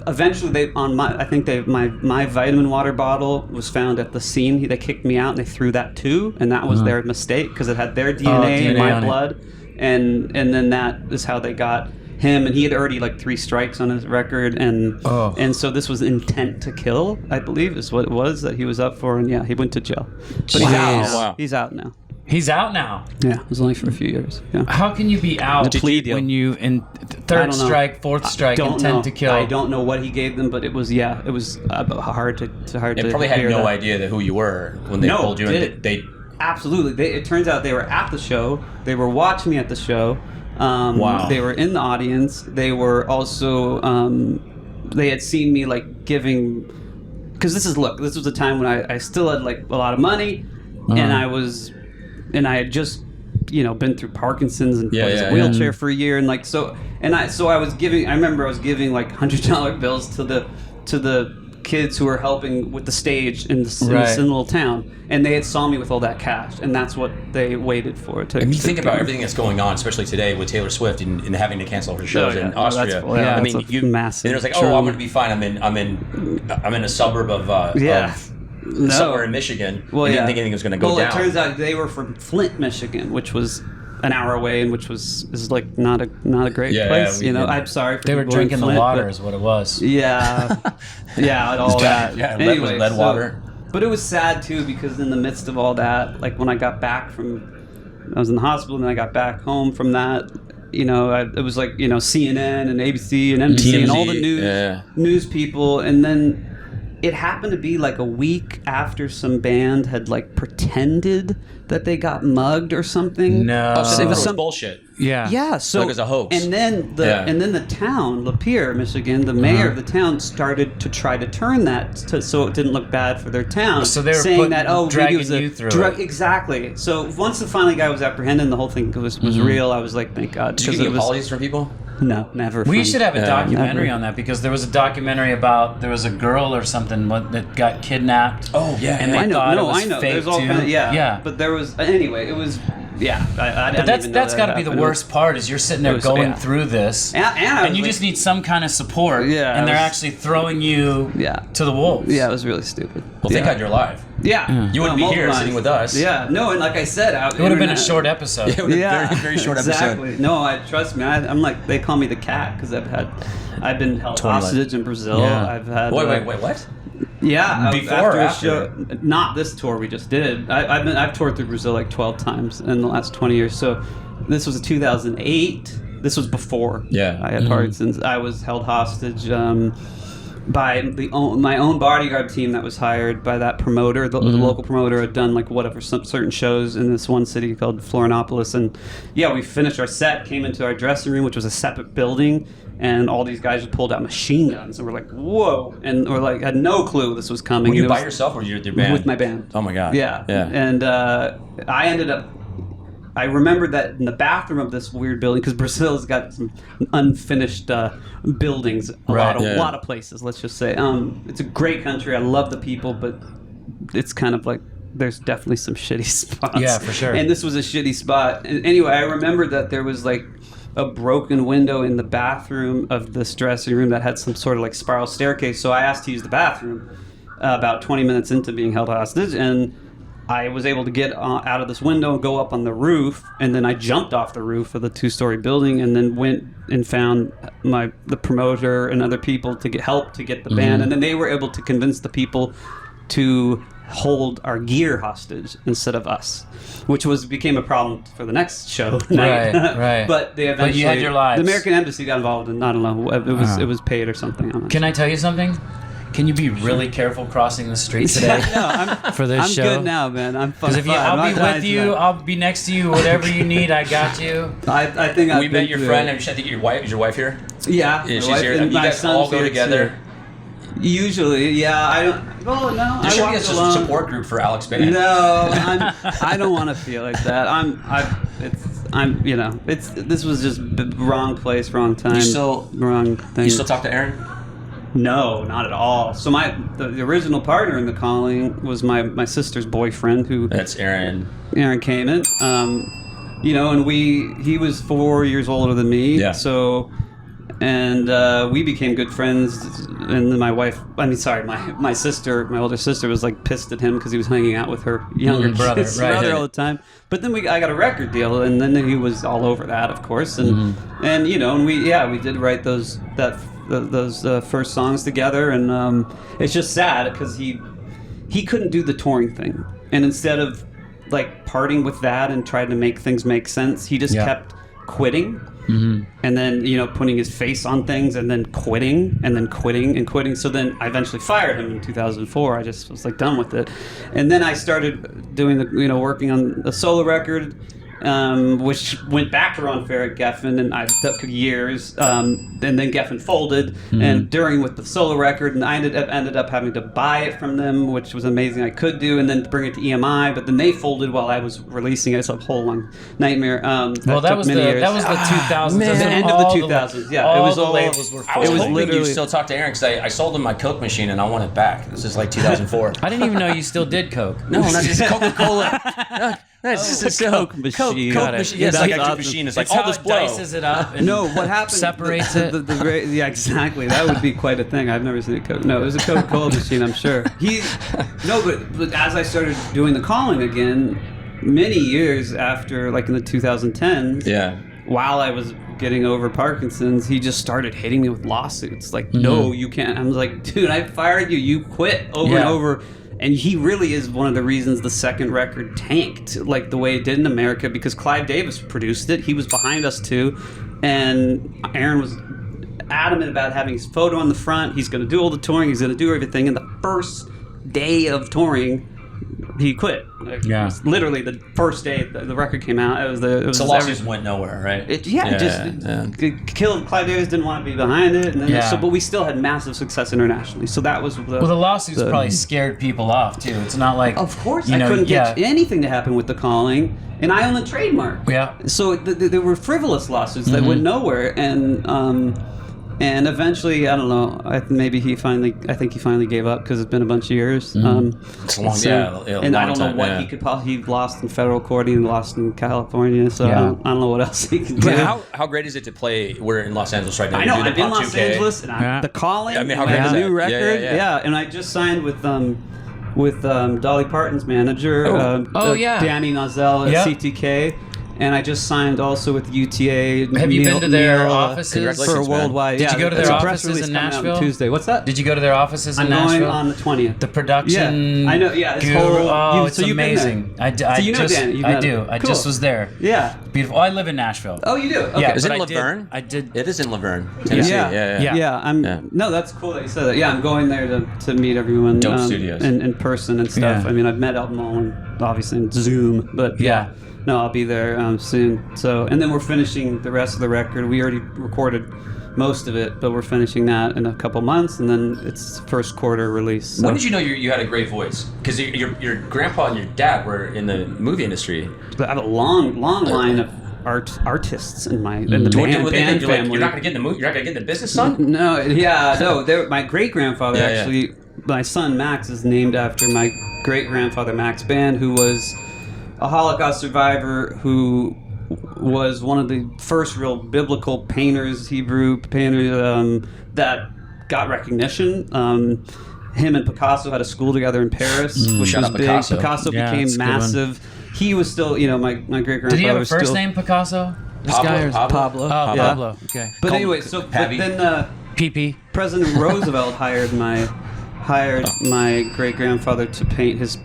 Speaker 3: Eventually, my vitamin water bottle was found at the scene. They kicked me out and they threw that too, and that was their mistake because it had their DNA and
Speaker 1: DNA
Speaker 3: my
Speaker 1: on it.
Speaker 3: blood, and then that is how they got him. And he had already 3 strikes on his record, and so this was intent to kill, I believe, is what it was that he was up for, and he went to jail. But he's out now.
Speaker 2: Wow.
Speaker 3: He's out now.
Speaker 1: He's out now.
Speaker 3: Yeah, it was only for a few years. Yeah.
Speaker 1: How can you be out
Speaker 3: The plea deal.
Speaker 1: when you in
Speaker 3: I
Speaker 1: third
Speaker 3: don't know.
Speaker 1: strike, fourth strike, intent to kill?
Speaker 3: I don't know what he gave them, but it was hard to
Speaker 2: They
Speaker 3: to
Speaker 2: probably had
Speaker 3: hear
Speaker 2: no
Speaker 3: that.
Speaker 2: idea that who you were when they pulled you in. They
Speaker 3: Absolutely. It turns out they were at the show. They were watching me at the show.
Speaker 2: Wow.
Speaker 3: They were in the audience. They were also. They had seen me giving. Because this was a time when I still had a lot of money, and I had just been through Parkinson's and was in a wheelchair for a year, and I was giving. I remember I was giving $100 bills to the kids who were helping with the stage in this little town, and they had saw me with all that cash, and that's what they waited for.
Speaker 2: And you think about everything that's going on, especially today with Taylor Swift and having to cancel her shows in Austria.
Speaker 3: I mean,
Speaker 2: you
Speaker 3: massive.
Speaker 2: And it was I'm going to be fine. I'm in a suburb of somewhere in Michigan.
Speaker 3: Well,
Speaker 2: I didn't think anything was going to go down.
Speaker 3: It turns out they were from Flint, Michigan, which was an hour away, and which is not a great place. I'm sorry. For
Speaker 1: They were
Speaker 3: people in
Speaker 1: drinking the
Speaker 3: Flint,
Speaker 1: water,
Speaker 3: but-
Speaker 1: is what it was.
Speaker 3: Yeah, and all that.
Speaker 2: Yeah,
Speaker 3: Anyway,
Speaker 2: lead water.
Speaker 3: But it was sad too because in the midst of all that, when I got back I was in the hospital, and then I got back home from that. It was CNN and ABC and NBC and all the news people, and then it happened to be like a week after some band had like pretended that they got mugged or something.
Speaker 1: No.
Speaker 2: Oh, so
Speaker 3: It
Speaker 2: it
Speaker 3: was
Speaker 2: was
Speaker 3: some-
Speaker 2: bullshit.
Speaker 1: Yeah.
Speaker 3: Yeah, so
Speaker 2: Like it was a hoax.
Speaker 3: and then the town, Lapeer, Michigan, the mayor of the town started to try to turn that so it didn't look bad for their town.
Speaker 1: So they were
Speaker 3: saying that maybe
Speaker 1: dragging
Speaker 3: it was a
Speaker 1: you through
Speaker 3: drug.
Speaker 1: it.
Speaker 3: Exactly. So once the finally guy was apprehended, and the whole thing was real. I was like, thank God.
Speaker 2: Did you
Speaker 3: because
Speaker 2: get
Speaker 3: it was
Speaker 2: apologies from people?
Speaker 3: no, never.
Speaker 1: We
Speaker 3: from-
Speaker 1: should have a documentary
Speaker 3: never.
Speaker 1: on that because there was a documentary about there was a girl or something that got kidnapped.
Speaker 2: Oh, yeah.
Speaker 1: and they
Speaker 3: I know.
Speaker 1: thought
Speaker 3: No,
Speaker 1: it was
Speaker 3: I know.
Speaker 1: fake
Speaker 3: There's all
Speaker 1: too.
Speaker 3: kind of
Speaker 1: yeah.
Speaker 3: But there was anyway. It was yeah. I
Speaker 1: But
Speaker 3: didn't even know
Speaker 1: that's
Speaker 3: that
Speaker 1: got to be the
Speaker 3: happened.
Speaker 1: worst part is you're sitting there
Speaker 3: was-
Speaker 1: going
Speaker 3: yeah.
Speaker 1: through this,
Speaker 3: And I was
Speaker 1: you
Speaker 3: like-
Speaker 1: just need some kind of support.
Speaker 3: Yeah,
Speaker 1: and
Speaker 3: I
Speaker 1: they're
Speaker 3: was-
Speaker 1: actually throwing you
Speaker 3: Yeah.
Speaker 1: to the wolves.
Speaker 3: Yeah, it was really stupid.
Speaker 2: Well, thank
Speaker 3: yeah.
Speaker 2: God you're alive.
Speaker 3: Yeah.
Speaker 2: You wouldn't be here sitting with us.
Speaker 3: Yeah. No, and like I said,
Speaker 1: It would have been a short episode.
Speaker 2: It would have been a very short
Speaker 3: exactly.
Speaker 2: episode.
Speaker 3: No, trust me. I'm like they call me the cat because I've been held
Speaker 2: 20
Speaker 3: hostage in Brazil.
Speaker 1: Yeah.
Speaker 3: I've had
Speaker 2: Wait, what?
Speaker 3: Yeah,
Speaker 2: Before or
Speaker 3: a
Speaker 2: after?
Speaker 3: show, not this tour we just did. I've toured through Brazil like 12 times in the last 20 years. So this was 2008. This was before
Speaker 2: Yeah.
Speaker 3: I had Parkinson's. I was held hostage by my own bodyguard team that was hired by that promoter. The local promoter had done like whatever some certain shows in this one city called Florianopolis, and yeah, we finished our set, came into our dressing room, which was a separate building. And all these guys just pulled out machine guns, and we're like, "Whoa!" And we're like, had no clue this was coming.
Speaker 2: Were you
Speaker 3: It
Speaker 2: by
Speaker 3: was-
Speaker 2: yourself or were you with your band?
Speaker 3: With my band.
Speaker 2: Oh my God.
Speaker 3: Yeah.
Speaker 2: Yeah.
Speaker 3: And I ended up. I remembered that in the bathroom of this weird building, because Brazil's got some unfinished buildings, a
Speaker 1: Right.
Speaker 3: lot of places. Let's just say, it's a great country. I love the people, but it's kind of like there's definitely some shitty spots.
Speaker 1: Yeah, for sure.
Speaker 3: And this was a shitty spot. And anyway, I remember that there was like a broken window in the bathroom of this dressing room that had some sort of like spiral staircase. So I asked to use the bathroom about 20 minutes into being held hostage, and I was able to get out of this window and go up on the roof, and then I jumped off the roof of the 2-story building, and then went and found the promoter and other people to get help to get the band, and then they were able to convince the people to hold our gear hostage instead of us, which became a problem for the next show.
Speaker 1: Right, right.
Speaker 3: But they eventually.
Speaker 1: But you had your lives.
Speaker 3: The American Embassy got involved, and I don't know. It was paid or something. I don't know.
Speaker 1: Can I tell you something? Can you be really careful crossing the street today for this
Speaker 3: I'm
Speaker 1: show?
Speaker 3: good now, man. I'm fine.
Speaker 1: Because I'll be with you, I'll be next to you, whatever you need, I got you.
Speaker 3: I think I've
Speaker 2: We
Speaker 3: been
Speaker 2: met your
Speaker 3: through
Speaker 2: friend.
Speaker 3: it.
Speaker 2: I think your wife. Is your wife here?
Speaker 3: Yeah,
Speaker 2: Yeah,
Speaker 3: my
Speaker 2: she's
Speaker 3: wife
Speaker 2: here.
Speaker 3: and
Speaker 2: You
Speaker 3: my
Speaker 2: guys
Speaker 3: son's
Speaker 2: all go
Speaker 3: here,
Speaker 2: together.
Speaker 3: too. Usually, yeah. I don't. Well, no.
Speaker 2: There
Speaker 3: I
Speaker 2: should
Speaker 3: walk
Speaker 2: be a
Speaker 3: alone.
Speaker 2: support group for Alex Band.
Speaker 3: No, I don't want to feel like that. This was just wrong place, wrong time. Wrong thing.
Speaker 2: You still talk to Aaron?
Speaker 3: No, not at all. So the original partner in the Calling was my sister's boyfriend, who
Speaker 2: That's Aaron.
Speaker 3: Aaron Kamen. And he was 4 years older than me.
Speaker 2: Yeah.
Speaker 3: So, and we became good friends. And then my sister, my older sister, was like pissed at him because he was hanging out with her younger
Speaker 1: brother,
Speaker 3: kid's
Speaker 1: right.
Speaker 3: brother all the time. But then I got a record deal, and then he was all over that, of course. And we did write those first songs together, and it's just sad because he couldn't do the touring thing, and instead of like parting with that and trying to make things make sense, he just kept quitting, and then putting his face on things, and then quitting, and then quitting and quitting. So then I eventually fired him in 2004. I just was like done with it, and then I started doing working on a solo record. Which went back to Ron Fair at Geffen, and I took years, and then Geffen folded, and during with the solo record, and I ended up having to buy it from them, which was amazing. I could do, and then bring it to EMI, but then they folded while I was releasing it. It's a whole long nightmare.
Speaker 1: That was the 2000s.
Speaker 3: The end of the 2000s. Yeah,
Speaker 1: all
Speaker 3: it was
Speaker 1: the
Speaker 3: all
Speaker 1: labels were
Speaker 2: I was
Speaker 1: folded.
Speaker 2: hoping
Speaker 3: literally-
Speaker 2: you still talk to Aaron because I sold him my Coke machine and I want it back. This is like 2004.
Speaker 1: I didn't even know you still did Coke.
Speaker 2: No, not just Coca-Cola. That's just a
Speaker 3: Coke machine.
Speaker 2: Coke
Speaker 1: Got it.
Speaker 2: machine. Yeah, it's like a
Speaker 3: That's
Speaker 2: Coke machine. It's like
Speaker 1: It's
Speaker 2: all
Speaker 1: how
Speaker 2: this
Speaker 1: it
Speaker 2: blow.
Speaker 1: dices it up and
Speaker 3: No, what happened?
Speaker 1: separates it.
Speaker 3: Yeah, exactly. That would be quite a thing. I've never seen a Coke. No, it was a Coca-Cola machine, I'm sure. But as I started doing the Calling again, many years after, like in the 2010s,
Speaker 2: Yeah.
Speaker 3: while I was getting over Parkinson's, he just started hitting me with lawsuits. Like, no, you can't. I was like, dude, I fired you. You quit over and over. And he really is one of the reasons the second record tanked like the way it did in America, because Clive Davis produced it. He was behind us too. And Aaron was adamant about having his photo on the front. He's going to do all the touring. He's going to do everything. And the first day of touring, he quit. Like, it was literally the first day the record came out. It was
Speaker 2: so lawsuits went nowhere, right?
Speaker 3: It killed. Clive Davis didn't want to be behind it, and then but we still had massive success internationally. So that was the
Speaker 1: lawsuits probably scared people off too. It's not like,
Speaker 3: of course, I couldn't get anything to happen with The Calling, and I own the trademark.
Speaker 1: Yeah.
Speaker 3: So there were frivolous lawsuits that went nowhere, and eventually, I don't know. I think he finally gave up because it's been a bunch of years.
Speaker 2: It's a long,
Speaker 3: and I don't know what he could possibly. He lost in federal court. He lost in California. So I don't know what else he can do.
Speaker 2: How great is it to play? We're in Los Angeles right now.
Speaker 3: I know. I'm in Los Angeles, and The Calling.
Speaker 2: I mean, how great is
Speaker 3: the
Speaker 2: that?
Speaker 3: new record. Yeah, and I just signed with Dolly Parton's manager, Danny Nozzell at CTK. And I just signed also with UTA.
Speaker 1: Have you been to their offices
Speaker 3: for worldwide?
Speaker 1: Did you go to their offices in Nashville?
Speaker 3: Tuesday. What's that?
Speaker 1: Did you go to their offices in Nashville?
Speaker 3: I'm going on the 20th.
Speaker 1: The production.
Speaker 3: Yeah, I know. Yeah,
Speaker 1: it's it's amazing. I do. I just was there.
Speaker 3: Yeah,
Speaker 1: beautiful. I live in Nashville.
Speaker 3: Oh, you do? Okay.
Speaker 2: Yeah, is it in Laverne?
Speaker 1: I did.
Speaker 2: It is in Laverne, Tennessee.
Speaker 3: Yeah. No, that's cool that you said that. Yeah, I'm going there to meet everyone.
Speaker 2: Dope studios.
Speaker 3: In person and stuff.
Speaker 1: Yeah.
Speaker 3: I mean, I've met Elton Mullen, obviously in Zoom, but no, I'll be there soon. So, and then we're finishing the rest of the record. We already recorded most of it, but we're finishing that in a couple months, and then it's first quarter release. So.
Speaker 2: When did you know you had a great voice? Because your grandpa and your dad were in the movie industry.
Speaker 3: I have a long line of artists in the band family.
Speaker 2: Like, you're not gonna get in the movie. You're not gonna get in the business, son.
Speaker 3: No. My great grandfather actually. My son Max is named after my great grandfather Max Band, who was a Holocaust survivor who was one of the first real biblical painters, Hebrew painters that got recognition. Him and Picasso had a school together in Paris, which was big. Picasso became massive. He was still, my great grandfather.
Speaker 1: Did he have a first name, Picasso?
Speaker 3: This guy is Pablo.
Speaker 1: Oh, yeah. Pablo. Okay.
Speaker 3: But anyway, but then
Speaker 1: PP.
Speaker 3: President Roosevelt hired my great grandfather to paint his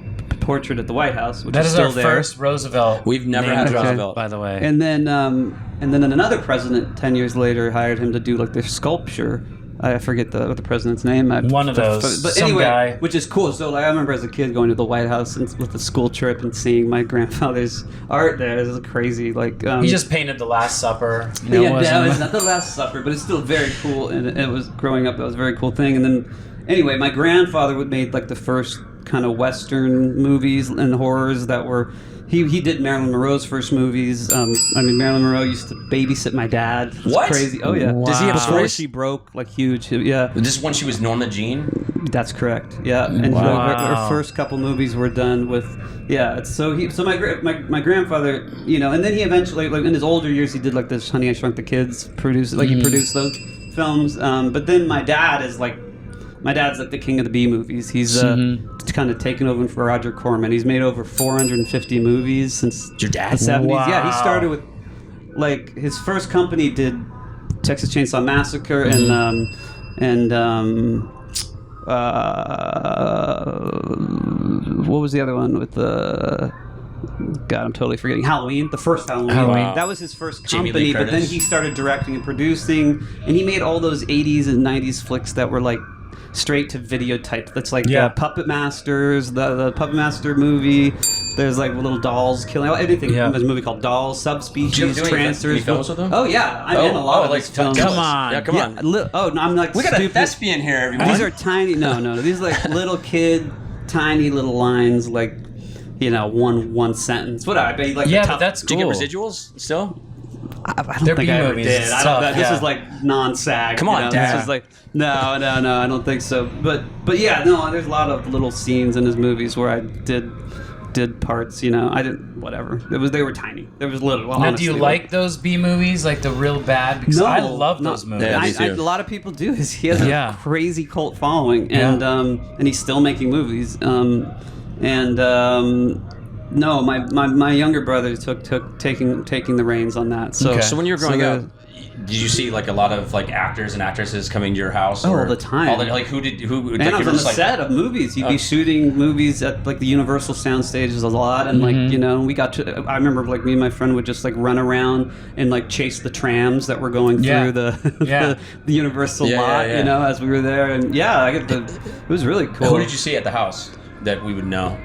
Speaker 3: portrait at the White House, which is still there.
Speaker 1: That is our first Roosevelt.
Speaker 2: We've never had a Roosevelt,
Speaker 1: by the way.
Speaker 3: And then another president 10 years later hired him to do like their sculpture. I forget what the president's name.
Speaker 1: One of those.
Speaker 3: But anyway, guy. Which is cool. So I remember as a kid going to the White House with the school trip and seeing my grandfather's art there. It was crazy. He
Speaker 1: just painted The Last Supper.
Speaker 3: It's not The Last Supper, but it's still very cool. And it was growing up. That was a very cool thing. And then anyway, my grandfather made like the first kind of Western movies and horrors that were. He did Marilyn Monroe's first movies. Marilyn Monroe used to babysit my dad.
Speaker 2: What?
Speaker 3: Crazy. Oh yeah.
Speaker 2: Wow. Does he have a
Speaker 3: before
Speaker 2: voice?
Speaker 3: She broke like huge. Yeah.
Speaker 2: This is when she was Norma Jean.
Speaker 3: That's correct. Yeah. And her first couple movies were done with. Yeah. So my grandfather, and then he eventually, like in his older years, he did like this Honey I Shrunk the Kids. He produced those films. But then my dad's like the king of the B movies. He's kind of taken over for Roger Corman. He's made over 450 movies since the 70s.
Speaker 1: Wow.
Speaker 3: Yeah, he started with his first company did Texas Chainsaw Massacre and what was the other one with the God, I'm totally forgetting. Halloween, the first Halloween.
Speaker 1: Wow.
Speaker 3: That was his first company, but then he started directing and producing, and he made all those 80s and 90s flicks that were like straight to video type. That's like Puppet Masters, the Puppet Master movie. There's like little dolls killing everything.
Speaker 1: Yeah.
Speaker 3: There's a movie called Dolls, Subspecies,
Speaker 2: Transfers.
Speaker 3: Any films with them? Oh yeah, I'm in a lot of these films.
Speaker 1: Come on.
Speaker 2: Yeah, come on.
Speaker 3: No, I'm like
Speaker 2: we got
Speaker 3: stupid.
Speaker 2: a thespian here, everyone.
Speaker 3: These are tiny. No. These are like little kid, tiny little lines, like one sentence. What I bet like
Speaker 1: but that's cool.
Speaker 2: Do you get residuals still?
Speaker 3: I don't think I ever did. This is like non-SAG.
Speaker 2: Come on, Dad.
Speaker 3: This is like no, I don't think so. But yeah, no. There's a lot of little scenes in his movies where I did parts. I didn't. Whatever. They were tiny. There was little. Well,
Speaker 1: now,
Speaker 3: honestly,
Speaker 1: do you like those B movies, like the real bad? Because I love those movies.
Speaker 2: Yeah,
Speaker 3: a lot of people do. He has a crazy cult following, and he's still making movies. No, my younger brother took taking the reins on that. So
Speaker 2: So when you were growing up, did you see like a lot of like actors and actresses coming to your house?
Speaker 3: All the time.
Speaker 2: Like who?
Speaker 3: And I was on the set of movies. You'd be shooting movies at like the Universal sound stages a lot, and like we got to. I remember like me and my friend would just like run around and like chase the trams that were going through the Universal lot, as we were there, and it was really cool.
Speaker 2: Who did you see at the house that we would know?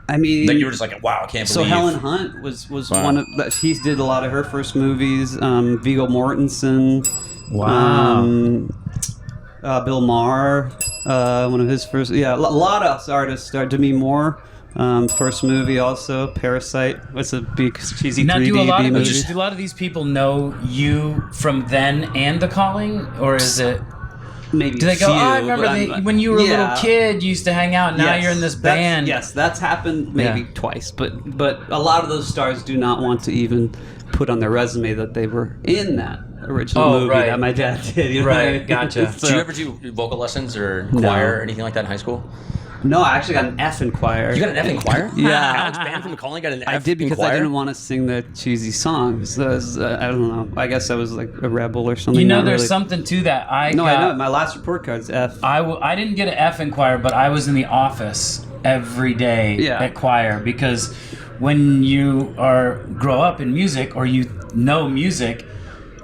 Speaker 3: I mean,
Speaker 2: like you were just like, wow, I can't believe.
Speaker 3: So Helen Hunt was one of that. He did a lot of her first movies. Viggo Mortensen.
Speaker 1: Wow.
Speaker 3: Bill Maher. One of his first. Yeah, a lot of artists. Demi Moore. First movie also Parasite. It's a big cheesy 3D movie.
Speaker 1: Do a lot of these people know you from then and The Calling, or is it?
Speaker 3: Maybe
Speaker 1: do they go, I remember when you were a little kid, you used to hang out, and now you're in this band.
Speaker 3: Yes, that's happened maybe twice, but a lot of those stars do not want to even put on their resume that they were in that original movie that my dad did.
Speaker 1: Right, gotcha.
Speaker 2: Did you ever do vocal lessons or choir or anything like that in high school?
Speaker 3: No, I actually got an F in choir.
Speaker 2: You got an F in choir?
Speaker 3: Yeah.
Speaker 2: Alex Band from The Calling got an F in choir?
Speaker 3: I did because I didn't want to sing the cheesy songs. I don't know. I guess I was like a rebel or something.
Speaker 1: There's something to that. I know.
Speaker 3: My last report card's F.
Speaker 1: I didn't get an F in choir, but I was in the office every day at choir, because when you grow up in music or you know music,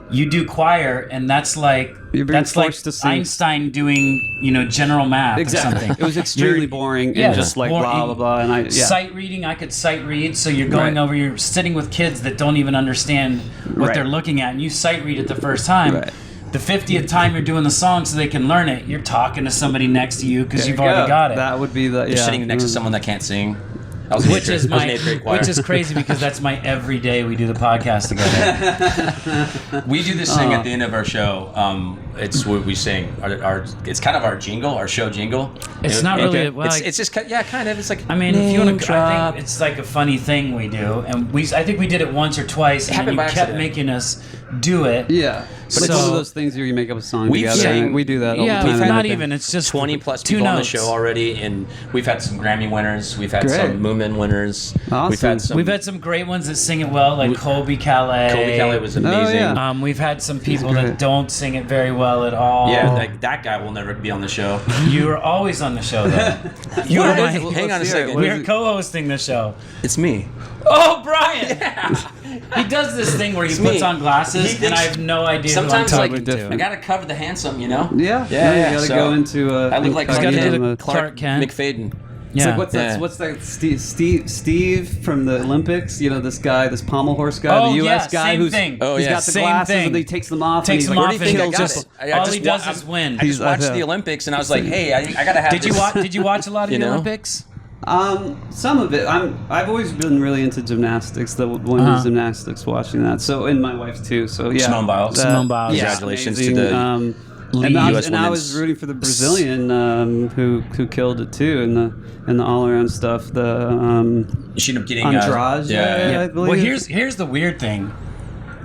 Speaker 1: you do choir, and that's like Einstein doing general math or something.
Speaker 3: It was extremely boring and just like blah blah blah. And
Speaker 1: sight reading, I could sight read. So you're going over, you're sitting with kids that don't even understand what they're looking at, and you sight read it the first time. Right. The 50th time you're doing the song so they can learn it, you're talking to somebody next to you because you've already got it.
Speaker 3: That would be the
Speaker 2: You're sitting next to someone that can't sing.
Speaker 1: Which is crazy because that's my every day we do the podcast together.
Speaker 2: We do this thing at the end of our show. It's what we sing. It's kind of our jingle, our show jingle.
Speaker 1: It's not really.
Speaker 2: It's just kind of. It's like,
Speaker 1: I mean, if you want to, I think it's like a funny thing we do, and I think we did it once or twice, and then you kept making us do it.
Speaker 3: Yeah. But it's one of those things where you make up a song together. We do that all the time.
Speaker 1: Yeah, not even. It's just
Speaker 2: 20 plus people on the show already, and we've had some Grammy winners. We've had some Moomin winners.
Speaker 3: Awesome.
Speaker 1: We've had some great ones that sing it well, like Colby Calais.
Speaker 2: Colby Calais was amazing.
Speaker 3: Oh, yeah.
Speaker 1: We've had some people that don't sing it very well at all.
Speaker 2: Yeah, like that guy will never be on the show.
Speaker 1: You are always on the show, though.
Speaker 2: Hang on a second.
Speaker 1: We're co-hosting the show.
Speaker 2: It's me.
Speaker 1: Oh, Brian! Yeah. He does this thing where he puts on glasses, and I have no idea
Speaker 2: sometimes
Speaker 1: who I'm talking to.
Speaker 2: I gotta cover the handsome,
Speaker 3: Yeah. You gotta go into.
Speaker 2: I look like
Speaker 1: Clark Kent.
Speaker 2: McFayden.
Speaker 3: It's like what's that? Steve from the Olympics. This guy, this pommel horse guy, the U.S. guy who's he's got the glasses and he takes them off.
Speaker 1: Takes them off
Speaker 2: and he kills
Speaker 1: all he does is win.
Speaker 2: I just watched the Olympics and I was like, hey, I gotta have.
Speaker 1: Did you watch a lot of the Olympics?
Speaker 3: Some of it. I've always been really into gymnastics, the women's gymnastics, watching that. So, and my wife too. So yeah.
Speaker 2: Simone Biles. Congratulations to the.
Speaker 3: And I was rooting for the Brazilian who killed it too in the all around stuff.
Speaker 2: She ended up getting
Speaker 3: Andrade. I believe.
Speaker 1: Well, here's the weird thing.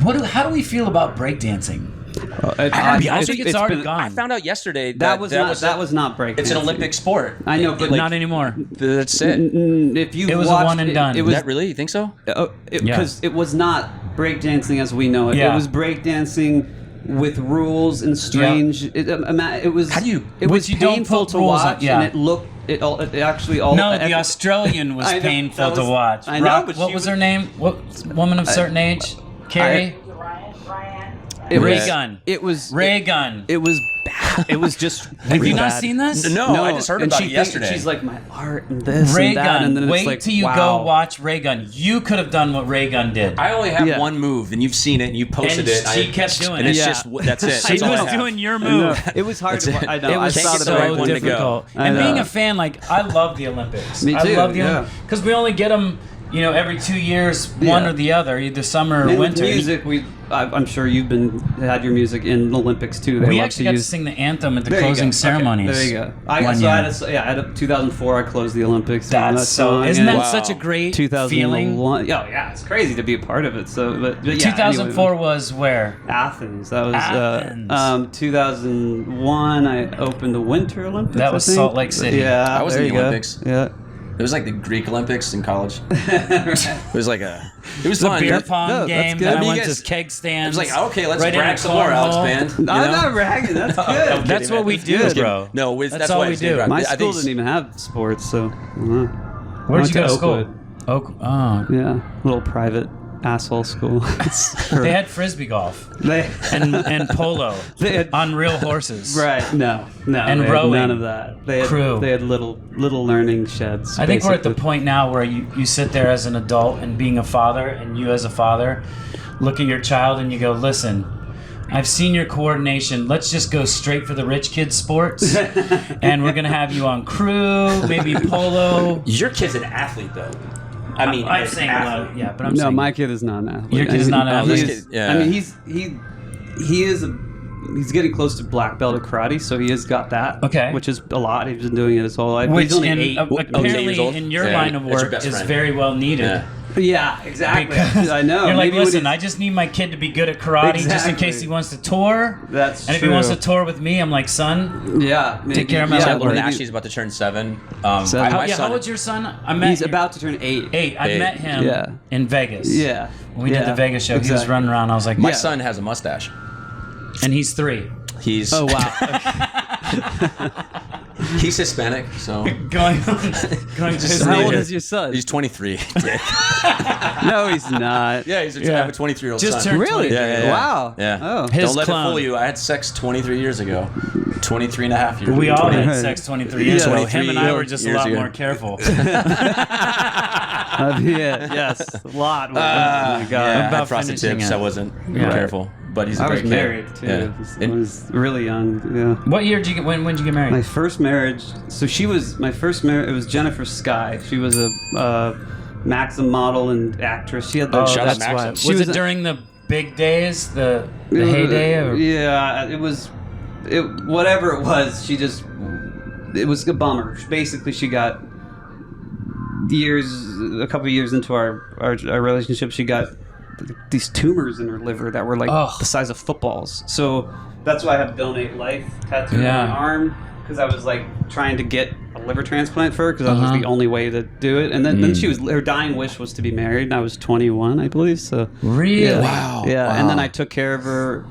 Speaker 1: How do we feel about breakdancing? It's already gone.
Speaker 2: I found out yesterday
Speaker 3: that was not breakdancing.
Speaker 2: It's an Olympic sport.
Speaker 3: I know, but
Speaker 1: not anymore.
Speaker 2: That's it.
Speaker 3: If you
Speaker 1: it was
Speaker 3: watched,
Speaker 1: a one and done.
Speaker 2: Is that really? You think so?
Speaker 3: Because it was not breakdancing as we know it.
Speaker 1: Yeah.
Speaker 3: It was breakdancing with rules and strange. It was.
Speaker 1: How do you?
Speaker 3: It was painful to watch, and it looked. It actually all.
Speaker 1: No, the Australian was painful to watch.
Speaker 3: I know, but
Speaker 1: what was her name? What woman of certain age? Carrie. Ray Gunn.
Speaker 3: It was
Speaker 1: Ray Gunn.
Speaker 3: It was bad. It was just.
Speaker 1: Have you not seen this?
Speaker 2: No, I just heard about it yesterday.
Speaker 3: She's like, my art and this
Speaker 1: Ray
Speaker 3: and that,
Speaker 1: Gunn.
Speaker 3: and then
Speaker 1: Wait
Speaker 3: it's like,
Speaker 1: till you go watch Ray Gunn. You could have done what Ray Gunn did.
Speaker 2: I only have one move, and you've seen it, and you posted it.
Speaker 1: She kept doing it.
Speaker 2: And it's just that's it.
Speaker 1: She was doing your move.
Speaker 3: It was hard to watch. I know.
Speaker 1: It was so difficult. And being a fan, I love the Olympics.
Speaker 3: Me too.
Speaker 1: I love the Olympics because we only get them, every 2 years, one or the other, either summer or winter.
Speaker 3: Music, I'm sure you've had your music in the Olympics too.
Speaker 1: We actually got to sing the anthem at the closing ceremonies.
Speaker 3: Okay. There you go. I had 2004. I closed the Olympics.
Speaker 1: That's so. Isn't that such a great 2001.
Speaker 3: feeling? Yeah, it's crazy to be a part of it. So, but
Speaker 1: 2004
Speaker 3: anyway,
Speaker 1: was where?
Speaker 3: Athens. That was 2001. I opened the Winter Olympics.
Speaker 1: That was Salt Lake City.
Speaker 3: Yeah,
Speaker 2: I was in the Olympics.
Speaker 3: Yeah.
Speaker 2: It was like the Greek Olympics in college. It was like it was
Speaker 1: The
Speaker 2: fun.
Speaker 1: beer pong game. Then I
Speaker 2: You
Speaker 1: went
Speaker 2: guys-
Speaker 1: to keg stands.
Speaker 2: It was like, okay, let's
Speaker 1: right in
Speaker 2: brag
Speaker 1: a
Speaker 2: some more, Alex
Speaker 1: cornhole.
Speaker 2: Band. You
Speaker 3: I'm
Speaker 2: know?
Speaker 3: not bragging. That's good.
Speaker 1: That's what we do, bro.
Speaker 2: No,
Speaker 1: That's
Speaker 2: why
Speaker 1: all
Speaker 2: I
Speaker 1: we
Speaker 2: say
Speaker 1: do.
Speaker 2: brag.
Speaker 3: My
Speaker 2: I
Speaker 3: school
Speaker 2: think
Speaker 3: didn't even have sports, so.
Speaker 1: Where'd you go to school?
Speaker 3: Oakwood.
Speaker 1: Oh,
Speaker 3: Yeah, little private asshole school.
Speaker 1: they had frisbee golf
Speaker 3: They-
Speaker 1: and polo
Speaker 3: They had-
Speaker 1: on real horses.
Speaker 3: Right. No.
Speaker 1: And
Speaker 3: they had
Speaker 1: rowing.
Speaker 3: none of that. They had,
Speaker 1: Crew.
Speaker 3: They had little learning sheds.
Speaker 1: I think we're at the
Speaker 3: basically.
Speaker 1: point now where you sit there as an adult and being a father, and you as a father look at your child and you go, listen, I've seen your coordination. Let's just go straight for the rich kid sports, and we're gonna have you on crew, maybe polo.
Speaker 2: Your kid's an athlete, though. I mean,
Speaker 1: I'm
Speaker 2: he's an
Speaker 1: saying a lot.
Speaker 2: athlete.
Speaker 1: Yeah, but I'm
Speaker 3: No,
Speaker 1: saying
Speaker 3: my kid is not an athlete.
Speaker 1: Your kid is not an athlete?
Speaker 3: He
Speaker 2: This
Speaker 3: is-
Speaker 2: kid- yeah.
Speaker 3: I mean, he is a. He's getting close to black belt at karate, so he has got that.
Speaker 1: Okay.
Speaker 3: Which is a lot. He's been doing it his whole life.
Speaker 1: which
Speaker 3: he's only
Speaker 1: in,
Speaker 3: 8.
Speaker 2: he's 8
Speaker 1: apparently
Speaker 2: years old?
Speaker 1: in your
Speaker 2: Yeah,
Speaker 1: line of
Speaker 2: that's your
Speaker 1: work
Speaker 2: best
Speaker 1: is
Speaker 2: friend.
Speaker 1: very well needed.
Speaker 2: Yeah.
Speaker 3: Yeah, exactly.
Speaker 1: Because
Speaker 3: I know.
Speaker 1: You're like,
Speaker 3: Maybe when
Speaker 1: listen,
Speaker 3: he's-
Speaker 1: I just need my kid to be good at karate just in
Speaker 3: Exactly.
Speaker 1: case he wants to tour.
Speaker 3: That's
Speaker 1: And if
Speaker 3: true.
Speaker 1: he wants to tour with me, I'm like, son,
Speaker 3: Yeah. Maybe,
Speaker 1: care of my
Speaker 3: yeah,
Speaker 1: life.
Speaker 2: I learned
Speaker 3: maybe-
Speaker 2: Ashley's about to turn 7.
Speaker 3: Seven.
Speaker 2: My
Speaker 1: how
Speaker 2: son,
Speaker 1: old's your son? I met
Speaker 3: He's about to turn 8.
Speaker 1: 8. I
Speaker 2: Eight.
Speaker 1: met him
Speaker 3: Yeah.
Speaker 1: in Vegas.
Speaker 3: Yeah.
Speaker 1: When we did the Vegas show. He was
Speaker 3: Exactly.
Speaker 1: running around. I was like,
Speaker 2: my
Speaker 3: Yeah.
Speaker 2: son has a mustache.
Speaker 1: and he's 3.
Speaker 2: He's
Speaker 3: Oh wow.
Speaker 2: he's Hispanic, so
Speaker 1: going to his
Speaker 3: How old
Speaker 1: native-
Speaker 3: is your son?
Speaker 2: he's 23.
Speaker 3: No, he's not.
Speaker 2: Yeah, I have a 23-year-old
Speaker 1: Just
Speaker 2: son.
Speaker 1: turned
Speaker 3: Really?
Speaker 1: 23.
Speaker 2: Yeah.
Speaker 3: Wow.
Speaker 2: Yeah.
Speaker 3: Oh.
Speaker 1: His
Speaker 2: Don't let
Speaker 1: clone.
Speaker 2: it fool you. I had sex 23 years ago. 23 and a half years
Speaker 1: We
Speaker 2: ago.
Speaker 1: all
Speaker 2: 20
Speaker 1: had sex 23 years ago.
Speaker 2: 23
Speaker 1: Him and I were just a
Speaker 2: years
Speaker 1: lot
Speaker 2: ago.
Speaker 1: more careful.
Speaker 3: Yeah. Yes. A lot. Oh my god.
Speaker 2: Yeah, I
Speaker 1: About
Speaker 2: had frosted
Speaker 1: finishing
Speaker 2: tips.
Speaker 1: it.
Speaker 2: I wasn't
Speaker 1: Yeah.
Speaker 2: careful, but he's a
Speaker 3: I
Speaker 2: great
Speaker 3: was
Speaker 2: kid.
Speaker 3: married too.
Speaker 2: Yeah.
Speaker 3: I was really young. Yeah.
Speaker 1: What year did you get? When did you get married?
Speaker 3: My first marriage. So she was my first marriage. It was Jennifer Sky. She was a Maxim model and actress. She had the.
Speaker 2: Shout out
Speaker 1: that's
Speaker 2: Maxim.
Speaker 1: why.
Speaker 3: She
Speaker 1: Was
Speaker 3: was
Speaker 1: it
Speaker 3: a-
Speaker 1: during the big days, the heyday? Or?
Speaker 3: Yeah, it was. Whatever it was, she just. It was a bummer. Basically, she got a couple of years into our relationship, she got these tumors in her liver that were like
Speaker 1: Ugh.
Speaker 3: the size of footballs. So that's why I have Donate Life tattooed
Speaker 1: Yeah.
Speaker 3: on my arm, because I was like trying to get a liver transplant for her, because that was the only way to do it. And then she was, her dying wish was to be married, and I was 21, I believe. So
Speaker 1: Really?
Speaker 3: yeah.
Speaker 2: Wow.
Speaker 3: Yeah,
Speaker 2: Wow.
Speaker 3: and then I took care of her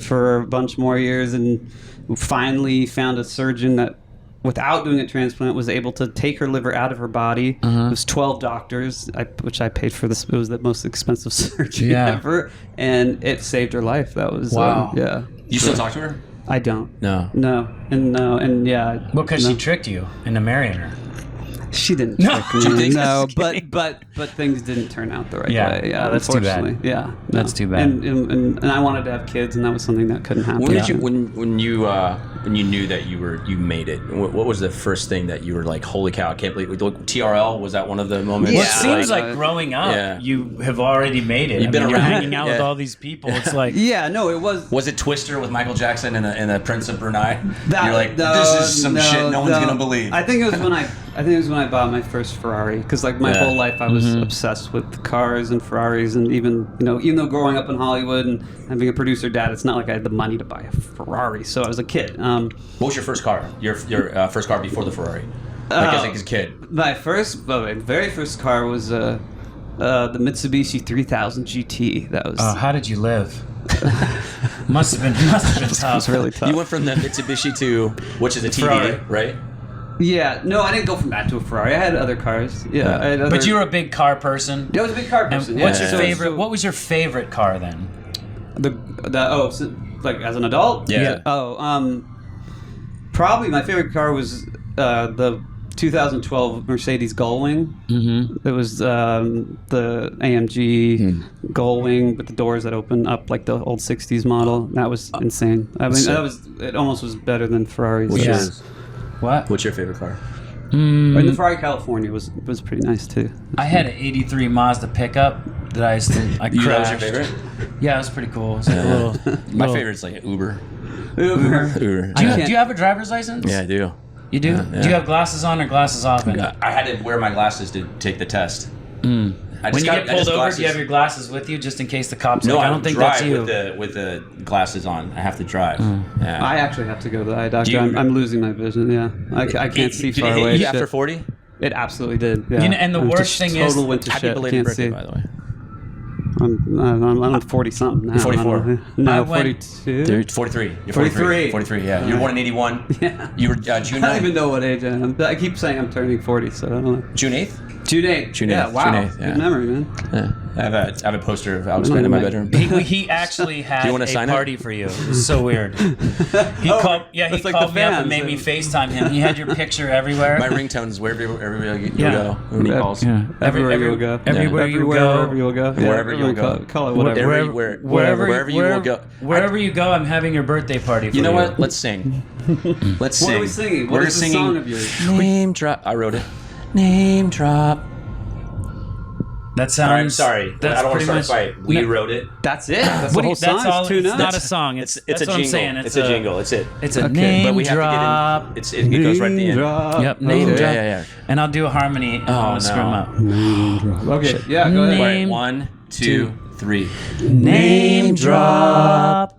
Speaker 3: for a bunch more years, and finally found a surgeon that, without doing a transplant, was able to take her liver out of her body. It was 12 doctors, which I paid for this. It was the most expensive surgery
Speaker 1: Yeah.
Speaker 3: ever, and it saved her life. That was
Speaker 1: Wow.
Speaker 3: yeah.
Speaker 2: You still talk to her?
Speaker 3: I don't.
Speaker 2: No.
Speaker 3: And yeah.
Speaker 1: Well, because
Speaker 3: no.
Speaker 1: she tricked you into marrying her.
Speaker 3: She didn't
Speaker 1: No.
Speaker 3: trick
Speaker 2: You
Speaker 3: me.
Speaker 2: think?
Speaker 3: No,
Speaker 2: Just
Speaker 3: but things didn't turn out the right
Speaker 1: Yeah.
Speaker 3: way. Yeah,
Speaker 1: That's too bad.
Speaker 3: unfortunately. Yeah, no.
Speaker 1: That's too bad.
Speaker 3: And I wanted to have kids, and that was something that couldn't happen.
Speaker 2: When did you when you knew that you made it? What was the first thing that you were like, holy cow, I can't believe TRL, was that one of the moments?
Speaker 1: Well, it
Speaker 3: Yeah.
Speaker 1: seems
Speaker 3: Like,
Speaker 1: like growing up,
Speaker 2: yeah.
Speaker 1: you have already made it.
Speaker 2: You've been
Speaker 1: you're
Speaker 2: around.
Speaker 1: hanging out with
Speaker 2: Yeah.
Speaker 1: all these people. It's like,
Speaker 3: Yeah, no, it was.
Speaker 2: Was it Twister with Michael Jackson and the Prince of Brunei?
Speaker 3: That-
Speaker 2: You're like,
Speaker 3: no,
Speaker 2: this is some
Speaker 3: no,
Speaker 2: shit no one's
Speaker 3: no.
Speaker 2: gonna believe.
Speaker 3: I think it was when I bought my first Ferrari, because like my
Speaker 2: Yeah.
Speaker 3: whole life I was obsessed with cars and Ferraris, and even though growing up in Hollywood and having a producer dad, it's not like I had the money to buy a Ferrari. So I was a kid.
Speaker 2: What was your first car? Your first car before the Ferrari? Like as a kid.
Speaker 3: My very first car was the Mitsubishi 3000 GT. That was
Speaker 1: how did you live? must have been tough.
Speaker 3: it was really tough.
Speaker 2: You went from the Mitsubishi to, which is a TD,
Speaker 1: Ferrari.
Speaker 2: right?
Speaker 3: Yeah, no, I didn't go from that to a Ferrari. I had other cars. Yeah, I had other,
Speaker 1: But you were a big car person.
Speaker 3: I was a big car
Speaker 1: And
Speaker 3: person.
Speaker 1: what's
Speaker 3: yeah.
Speaker 1: your
Speaker 3: So-
Speaker 1: favorite?
Speaker 3: so-
Speaker 1: What was your favorite car then?
Speaker 3: so, like as an adult?
Speaker 2: Yeah.
Speaker 3: Oh, probably my favorite car was the 2012 Mercedes Gullwing. Mm-hmm. It was the AMG Gullwing with the doors that open up like the old 60s model. That was insane. I mean, it almost was better than Ferraris.
Speaker 2: What's
Speaker 1: Yeah.
Speaker 2: yours?
Speaker 1: What?
Speaker 2: What's your favorite car?
Speaker 3: And the Ferrari California was pretty nice too.
Speaker 1: I had an '83 Mazda pickup that I crashed.
Speaker 2: That was your favorite?
Speaker 1: Yeah, it was pretty cool. It was like a little.
Speaker 2: My
Speaker 1: little-
Speaker 2: favorite's like Uber.
Speaker 3: Uber.
Speaker 2: Uber.
Speaker 1: Do you,
Speaker 3: can't-
Speaker 1: do you have a driver's license?
Speaker 2: Yeah, I do.
Speaker 1: You do?
Speaker 2: Yeah.
Speaker 1: Do you have glasses on or glasses off?
Speaker 2: I had to wear my glasses to take the test.
Speaker 1: When you get pulled over, do you have your glasses with you just in case the cops?
Speaker 2: No,
Speaker 1: like,
Speaker 2: I
Speaker 1: I don't think that's you.
Speaker 2: with the glasses on. I have to drive. Yeah.
Speaker 3: I actually have to go to the eye doctor.
Speaker 2: Do you-
Speaker 3: I'm losing my vision. Yeah, I can't see
Speaker 2: Did
Speaker 3: far
Speaker 2: it hit
Speaker 3: away.
Speaker 2: you
Speaker 3: Shit.
Speaker 2: after 40?
Speaker 3: It absolutely did. Yeah.
Speaker 1: And the worst thing is,
Speaker 3: total went to
Speaker 2: happy
Speaker 3: shit.
Speaker 2: belated
Speaker 3: Can't
Speaker 2: birthday,
Speaker 3: see.
Speaker 2: by the way.
Speaker 3: I'm 40 something now.
Speaker 2: 44.
Speaker 3: No,
Speaker 1: went-
Speaker 3: 42.
Speaker 2: You're 43. You're
Speaker 3: 43.
Speaker 2: 43, yeah. You were born in 81.
Speaker 3: Yeah.
Speaker 2: You were June 9th.
Speaker 3: I don't even know what age I am. I keep saying I'm turning 40, so I don't know.
Speaker 2: June 8th?
Speaker 3: June 8th.
Speaker 2: June
Speaker 3: Yeah,
Speaker 2: 8th,
Speaker 3: wow.
Speaker 2: June 8th, yeah.
Speaker 3: Good memory, man.
Speaker 2: Yeah. I have a poster of Alex Grant in my bedroom.
Speaker 1: he actually had
Speaker 2: you wanna
Speaker 1: a
Speaker 2: sign it?
Speaker 1: party for you. It was so weird. He called me
Speaker 3: like
Speaker 1: up
Speaker 3: the
Speaker 1: and
Speaker 3: fans.
Speaker 1: made me FaceTime him. He had your picture everywhere.
Speaker 2: My ringtone's wherever you
Speaker 1: Yeah.
Speaker 2: go when he calls.
Speaker 1: Yeah.
Speaker 3: Everywhere you'll go.
Speaker 1: Everywhere you go.
Speaker 3: Wherever you'll go.
Speaker 2: Wherever you'll go.
Speaker 3: Call it whatever.
Speaker 2: Wherever you will go.
Speaker 1: Wherever you go, I'm having your birthday party for you.
Speaker 2: You know what? Let's sing. Let's sing.
Speaker 3: What are we singing? What
Speaker 2: We're
Speaker 3: is the
Speaker 2: singing
Speaker 3: song of yours?
Speaker 2: Name drop. I wrote it. Name drop.
Speaker 1: That sounds.
Speaker 2: All right, I'm sorry.
Speaker 1: That's
Speaker 2: I don't want to
Speaker 1: pretty
Speaker 2: start a
Speaker 1: much-
Speaker 2: fight. We wrote it.
Speaker 3: That's it. That's the
Speaker 1: What do
Speaker 3: whole
Speaker 1: you, that's
Speaker 3: song.
Speaker 1: all.
Speaker 3: It's 2
Speaker 1: It's
Speaker 3: notes.
Speaker 1: not a song. It's
Speaker 2: It's
Speaker 1: that's
Speaker 2: a
Speaker 1: what
Speaker 2: jingle.
Speaker 1: I'm saying.
Speaker 2: It's a jingle. It's it.
Speaker 1: It's a
Speaker 3: Okay.
Speaker 1: name
Speaker 2: But we have
Speaker 1: drop.
Speaker 2: to get in. It goes right at the end.
Speaker 3: Drop.
Speaker 1: Yep, name
Speaker 3: Okay.
Speaker 1: drop.
Speaker 2: Yeah.
Speaker 1: And I'll do a harmony. And I'm gonna screw 'em up.
Speaker 3: Okay. Yeah, go ahead.
Speaker 1: Name-
Speaker 2: All right, 1, 2, 3.
Speaker 1: Name drop.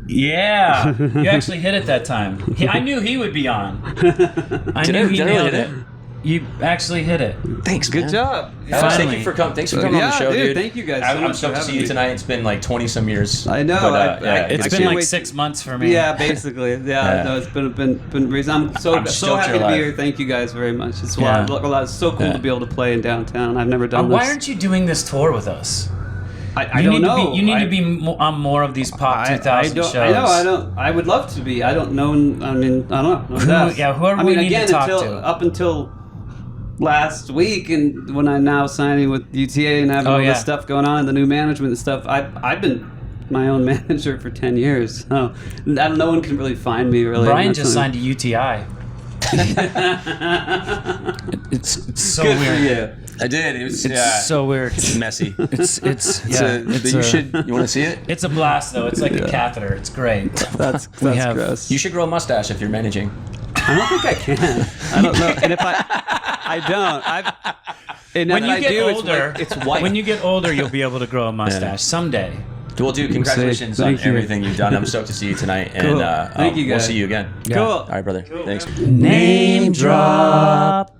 Speaker 1: Yeah, you actually hit it that time. I knew he would be on. I knew he
Speaker 2: Did I really
Speaker 1: nailed
Speaker 2: hit
Speaker 1: it. You actually hit it.
Speaker 2: Thanks,
Speaker 3: Good
Speaker 2: man.
Speaker 3: job.
Speaker 2: Alex, thank
Speaker 1: Finally.
Speaker 2: you for coming. Thanks for coming on the show, dude.
Speaker 3: Thank you guys so
Speaker 2: I'm
Speaker 3: much
Speaker 2: stoked
Speaker 3: for
Speaker 2: to see
Speaker 3: having
Speaker 2: you
Speaker 3: me.
Speaker 2: tonight. It's been like 20 some years.
Speaker 3: I know.
Speaker 2: But,
Speaker 1: It's
Speaker 3: I
Speaker 1: been
Speaker 3: can't
Speaker 1: like
Speaker 3: wait
Speaker 1: 6 months for me.
Speaker 3: Yeah, basically. Yeah, no, it's been reason. I'm so
Speaker 2: I'm
Speaker 3: so
Speaker 2: stoked
Speaker 3: happy
Speaker 2: you're
Speaker 3: to be
Speaker 2: alive.
Speaker 3: here. Thank you guys very much. It's
Speaker 1: Yeah.
Speaker 3: it's so cool to be able to play in downtown. I've never done this.
Speaker 1: Why aren't you doing this tour with us?
Speaker 3: I
Speaker 1: You
Speaker 3: don't
Speaker 1: need
Speaker 3: know.
Speaker 1: to be. You need to be on more of these pop 2000 shows.
Speaker 3: I know. I don't. I would love to be. I don't know. I mean, I don't know.
Speaker 1: Whoever
Speaker 3: I mean,
Speaker 1: we need
Speaker 3: again,
Speaker 1: to talk
Speaker 3: until
Speaker 1: to.
Speaker 3: up until last week, and when I'm now signing with UTA and having all
Speaker 1: yeah.
Speaker 3: this stuff going on and the new management and stuff, I've been my own manager for 10 years. So no one can really find me. Really,
Speaker 1: Brian
Speaker 3: That's
Speaker 1: just
Speaker 3: something-
Speaker 1: signed to UTI. It's so
Speaker 3: Good
Speaker 1: weird.
Speaker 3: for you.
Speaker 2: I did. It was
Speaker 1: It's so weird.
Speaker 2: It's messy.
Speaker 1: It's
Speaker 2: You want to see it?
Speaker 1: It's a blast though. It's like a catheter. It's great.
Speaker 3: That's
Speaker 1: have-
Speaker 3: gross.
Speaker 2: You should grow a mustache if you're managing.
Speaker 3: I don't think I can. I don't know. And if I don't. And
Speaker 1: When
Speaker 3: now
Speaker 1: you
Speaker 3: that I
Speaker 1: get
Speaker 3: do,
Speaker 1: older,
Speaker 3: it's white.
Speaker 1: When you get older, you'll be able to grow a mustache someday.
Speaker 2: Well, dude, congratulations on
Speaker 3: Thank you.
Speaker 2: everything you've done. I'm stoked to see you tonight,
Speaker 3: Cool.
Speaker 2: and
Speaker 3: Thank you,
Speaker 2: we'll
Speaker 3: guys.
Speaker 2: see you again.
Speaker 3: Cool.
Speaker 2: All right, brother. Thanks.
Speaker 1: Name drop.